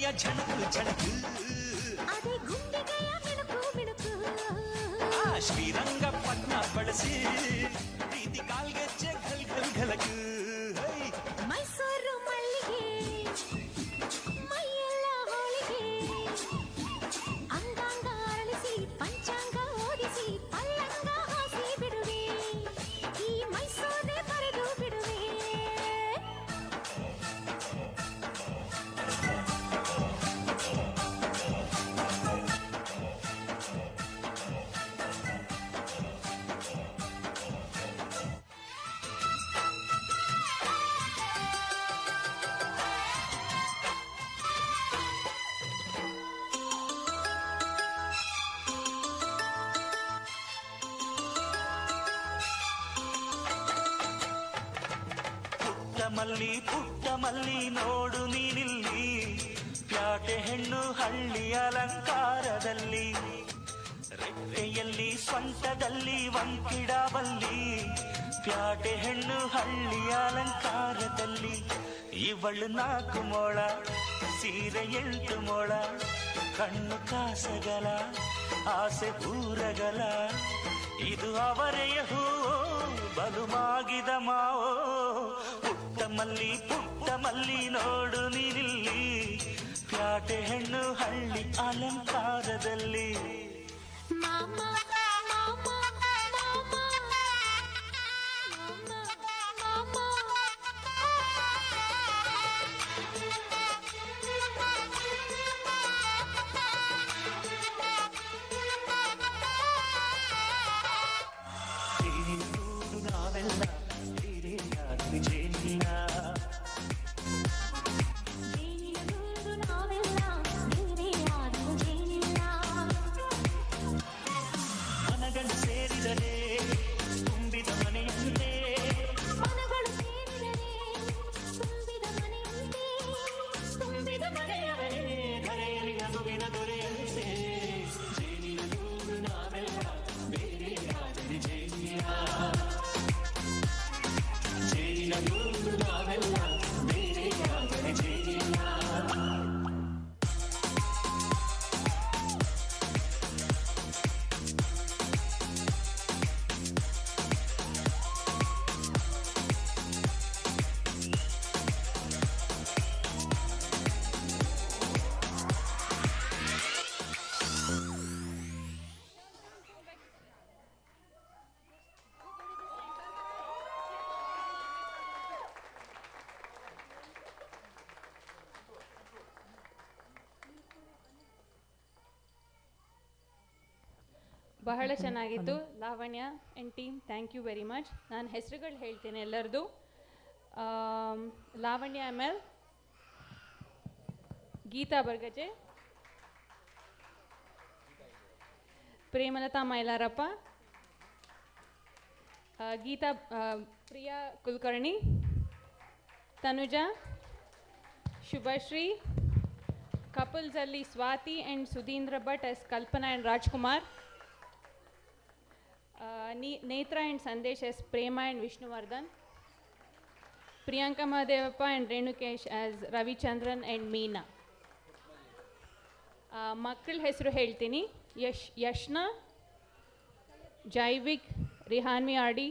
ಗುಂಡಿಗೆಯ ಝಣಕು ಝಣಕು ಅದೇ ಗುಂಡಿಗೆಯ ಮಿಣುಕು ಮಿಣುಕು ಆ ಶ್ರೀರಂಗಪಟ್ಟಣ ಬಳಸಿ ಪ್ರೀತಿ ಕಾಲ್ಗೆಜ್ಜೆ ಘಲ್ ಘಲ್ ಘಲಕು ಮೈಸೂರು ಮಲ್ಲಿಗೆ ಮೈಯೆಲ್ಲ ಹೋಳಿಗೆ ಅಂಗಾಂಗ ಅರಳಿಸಿ ಪಂಚಾಂಗ ಓದಿಸಿ ಪಲ್ಲಂಗ ಹಾಸಿ ಬಿಡುವೆ ಈ ಮೈಸೂರೇ ಬರೆದು ಬಿಡುವೆ ಪುಟ್ಟ ಮಲ್ಲಿ ನೋಡು ನೀನಿಲ್ಲಿ ಪ್ಯಾಟೆ ಹೆಣ್ಣು ಹಳ್ಳಿ ಅಲಂಕಾರದಲ್ಲಿ ರೆಪ್ಪೆಯಲ್ಲಿ ಸ್ವಂಟದಲ್ಲಿ ಒಂಕಿಡಬಲ್ಲಿ ಪ್ಯಾಟೆ ಹೆಣ್ಣು ಹಳ್ಳಿ ಅಲಂಕಾರದಲ್ಲಿ ಇವಳು 4 ಮೊಳ ಸೀರೆ 8 ಮೊಳ ಕಣ್ಣು ಕಾಸಗಲ ಆಸೆ ಊರಗಲ ಇದು ಅವರೆಯ ಹೂವೋ ಬಲುಮಾಗಿದ ಮಾವೋ ಪುಟ್ಟ ಮಲ್ಲಿ ನೋಡು ನೀನಿಲ್ಲಿ ಪ್ಯಾಟೆ ಹೆಣ್ಣು ಹಳ್ಳಿ ಅಲಂಕಾರದಲ್ಲಿ ಮಾಮ ಬಹಳ ಚೆನ್ನಾಗಿತ್ತು. Lavanya and team, thank you very much. ನಾನು ಹೆಸರುಗಳು ಹೇಳ್ತೇನೆ ಎಲ್ಲರದು. ಲಾವಣ್ಯ ML, ಗೀತಾ ಬರ್ಗಜೆ, ಪ್ರೇಮಲತಾ ಮೈಲಾರಪ್ಪ, ಗೀತಾ ಪ್ರಿಯಾ ಕುಲಕರ್ಣಿ, ತನುಜಾ, ಶುಭಶ್ರೀ, ಕಪಲ್ಸಲ್ಲಿ Swathi and Sudheendra Bhat as Kalpana and Rajkumar, Netra and Sandesh as Prema and Vishnuvardhan, Priyanka Mahadevappa and Renukesh as Ravichandran and Meena. ಮಕ್ಕಳ ಹೆಸರು ಹೇಳ್ತೀನಿ. ಯಶ್ನ, ಜೈವಿಕ್, ರಿಹಾನ್ವಿ ಆಡಿ,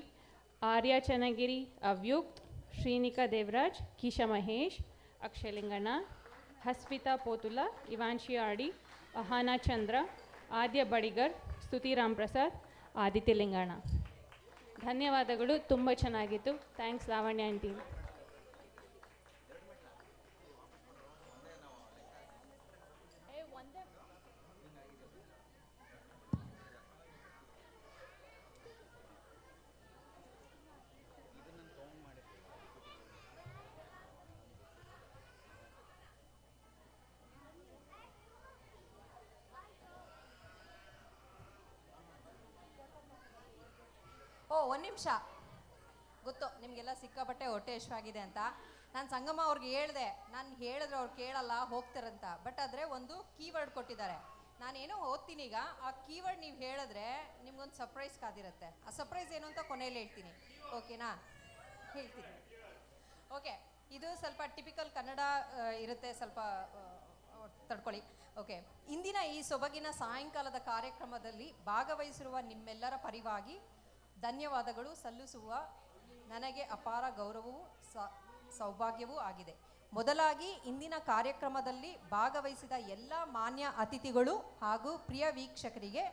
ಆರ್ಯ ಚನ್ನಗಿರಿ, ಅವ್ಯುಕ್ತ್, ಶ್ರೀನಿಕಾ ದೇವರಾಜ್, ಕಿಶಾ ಮಹೇಶ್, ಅಕ್ಷಯ್ ಲಿಂಗಣ್ಣ, ಹಸ್ವಿತಾ ಪೋತುಲ, ಇವಾನ್ಶಿ ಆಡಿ, ಅಹಾನಾ ಚಂದ್ರ, ಆದ್ಯ ಬಡಿಗರ್, ಸ್ತುತಿ ರಾಮ್ ಪ್ರಸಾದ್, ಆದಿತ್ಯ ಲಿಂಗಣ್ಣ. ಧನ್ಯವಾದಗಳು, ತುಂಬ ಚೆನ್ನಾಗಿತ್ತು. Thanks Lavanya and team. ಒಂದು ನಿಮಿಷ. ಗೊತ್ತು ನಿಮಗೆಲ್ಲ ಸಿಕ್ಕಾಪಟ್ಟೆ ಹೊಟ್ಟೆ ಹಶ್ವಾಗಿದೆ ಅಂತ. ನಾನು ಸಂಗಮ ಅವ್ರಿಗೆ ಹೇಳಿದೆ, ನಾನು ಹೇಳಿದ್ರೆ ಅವ್ರು ಕೇಳಲ್ಲ ಹೋಗ್ತಾರಂತ. ಬಟ್ ಆದರೆ ಒಂದು ಕೀವರ್ಡ್ ಕೊಟ್ಟಿದ್ದಾರೆ. ನಾನೇನೋ ಓದ್ತೀನಿ ಈಗ. ಆ ಕೀವರ್ಡ್ ನೀವು ಹೇಳಿದ್ರೆ ನಿಮ್ಗೊಂದು ಸರ್ಪ್ರೈಸ್ ಕಾದಿರುತ್ತೆ. ಆ ಸರ್ಪ್ರೈಸ್ ಏನು ಅಂತ ಕೊನೆಯಲ್ಲಿ ಹೇಳ್ತೀನಿ. ಓಕೆನಾ? ಹೇಳ್ತೀನಿ. ಓಕೆ, ಇದು ಸ್ವಲ್ಪ ಟಿಪಿಕಲ್ ಕನ್ನಡ ಇರುತ್ತೆ. ಸ್ವಲ್ಪ ತಡ್ಕೊಳ್ಳಿ. ಓಕೆ, ಇಂದಿನ ಈ ಸೊಬಗಿನ ಸಾಯಂಕಾಲದ ಕಾರ್ಯಕ್ರಮದಲ್ಲಿ ಭಾಗವಹಿಸಿರುವ ನಿಮ್ಮೆಲ್ಲರ ಪರವಾಗಿ ಧನ್ಯವಾದಗಳು ಸಲ್ಲಿಸುವ ನನಗೆ ಅಪಾರ ಗೌರವವೂ ಸೌಭಾಗ್ಯವೂ ಆಗಿದೆ. ಮೊದಲಾಗಿ ಇಂದಿನ ಕಾರ್ಯಕ್ರಮದಲ್ಲಿ ಭಾಗವಹಿಸಿದ ಎಲ್ಲ ಮಾನ್ಯ ಅತಿಥಿಗಳು ಹಾಗೂ ಪ್ರಿಯ ವೀಕ್ಷಕರಿಗೆ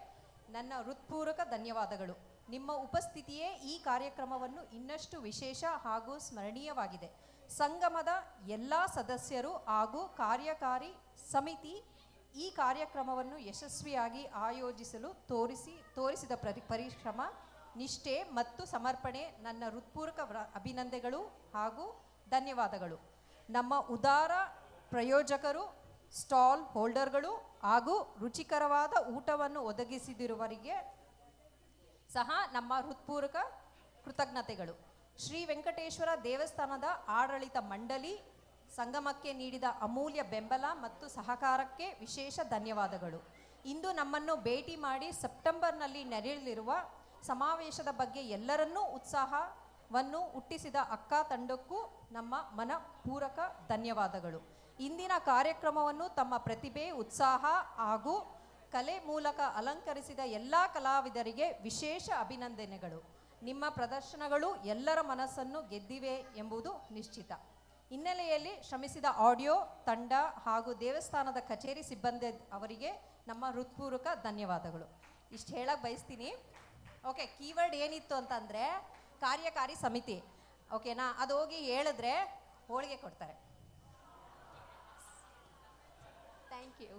ನನ್ನ ಹೃತ್ಪೂರ್ವಕ ಧನ್ಯವಾದಗಳು. ನಿಮ್ಮ ಉಪಸ್ಥಿತಿಯೇ ಈ ಕಾರ್ಯಕ್ರಮವನ್ನು ಇನ್ನಷ್ಟು ವಿಶೇಷ ಹಾಗೂ ಸ್ಮರಣೀಯವಾಗಿದೆ. ಸಂಗಮದ ಎಲ್ಲ ಸದಸ್ಯರು ಹಾಗೂ ಕಾರ್ಯಕಾರಿ ಸಮಿತಿ ಈ ಕಾರ್ಯಕ್ರಮವನ್ನು ಯಶಸ್ವಿಯಾಗಿ ಆಯೋಜಿಸಲು ತೋರಿಸಿದ ಪರಿಶ್ರಮ, ನಿಷ್ಠೆ ಮತ್ತು ಸಮರ್ಪಣೆ ನನ್ನ ಹೃತ್ಪೂರ್ವಕ ಅಭಿನಂದನೆಗಳು ಹಾಗೂ ಧನ್ಯವಾದಗಳು. ನಮ್ಮ ಉದಾರ ಪ್ರಯೋಜಕರು, ಸ್ಟಾಲ್ ಹೋಲ್ಡರ್ಗಳು ಹಾಗೂ ರುಚಿಕರವಾದ ಊಟವನ್ನು ಒದಗಿಸಿದಿರುವವರಿಗೆ ಸಹ ನಮ್ಮ ಹೃತ್ಪೂರ್ವಕ ಕೃತಜ್ಞತೆಗಳು. ಶ್ರೀ ವೆಂಕಟೇಶ್ವರ ದೇವಸ್ಥಾನದ ಆಡಳಿತ ಮಂಡಳಿ ಸಂಗಮಕ್ಕೆ ನೀಡಿದ ಅಮೂಲ್ಯ ಬೆಂಬಲ ಮತ್ತು ಸಹಕಾರಕ್ಕೆ ವಿಶೇಷ ಧನ್ಯವಾದಗಳು. ಇಂದು ನಮ್ಮನ್ನು ಭೇಟಿ ಮಾಡಿ ಸೆಪ್ಟೆಂಬರ್ನಲ್ಲಿ ನಡೆಯಲಿರುವ ಸಮಾವೇಶದ ಬಗ್ಗೆ ಎಲ್ಲರನ್ನೂ ಉತ್ಸಾಹವನ್ನು ಹುಟ್ಟಿಸಿದ ಅಕ್ಕ ತಂಡಕ್ಕೂ ನಮ್ಮ ಮನಪೂರ್ವಕ ಧನ್ಯವಾದಗಳು. ಇಂದಿನ ಕಾರ್ಯಕ್ರಮವನ್ನು ತಮ್ಮ ಪ್ರತಿಭೆ, ಉತ್ಸಾಹ ಹಾಗೂ ಕಲೆ ಮೂಲಕ ಅಲಂಕರಿಸಿದ ಎಲ್ಲ ಕಲಾವಿದರಿಗೆ ವಿಶೇಷ ಅಭಿನಂದನೆಗಳು. ನಿಮ್ಮ ಪ್ರದರ್ಶನಗಳು ಎಲ್ಲರ ಮನಸ್ಸನ್ನು ಗೆದ್ದಿವೆ ಎಂಬುದು ನಿಶ್ಚಿತ. ಹಿನ್ನೆಲೆಯಲ್ಲಿ ಶ್ರಮಿಸಿದ ಆಡಿಯೋ ತಂಡ ಹಾಗೂ ದೇವಸ್ಥಾನದ ಕಚೇರಿ ಸಿಬ್ಬಂದಿ ಅವರಿಗೆ ನಮ್ಮ ಹೃತ್ಪೂರ್ವಕ ಧನ್ಯವಾದಗಳು. ಇಷ್ಟು ಹೇಳಕ್ಕೆ ಬಯಸ್ತೀನಿ. ಓಕೆ, ಕೀವರ್ಡ್ ಏನಿತ್ತು ಅಂತಂದರೆ ಕಾರ್ಯಕಾರಿ ಸಮಿತಿ. ಓಕೆನಾ? ಅದು ಹೋಗಿ ಹೇಳಿದ್ರೆ ಹೋಳಿಗೆ ಕೊಡ್ತಾರೆ. Thank you.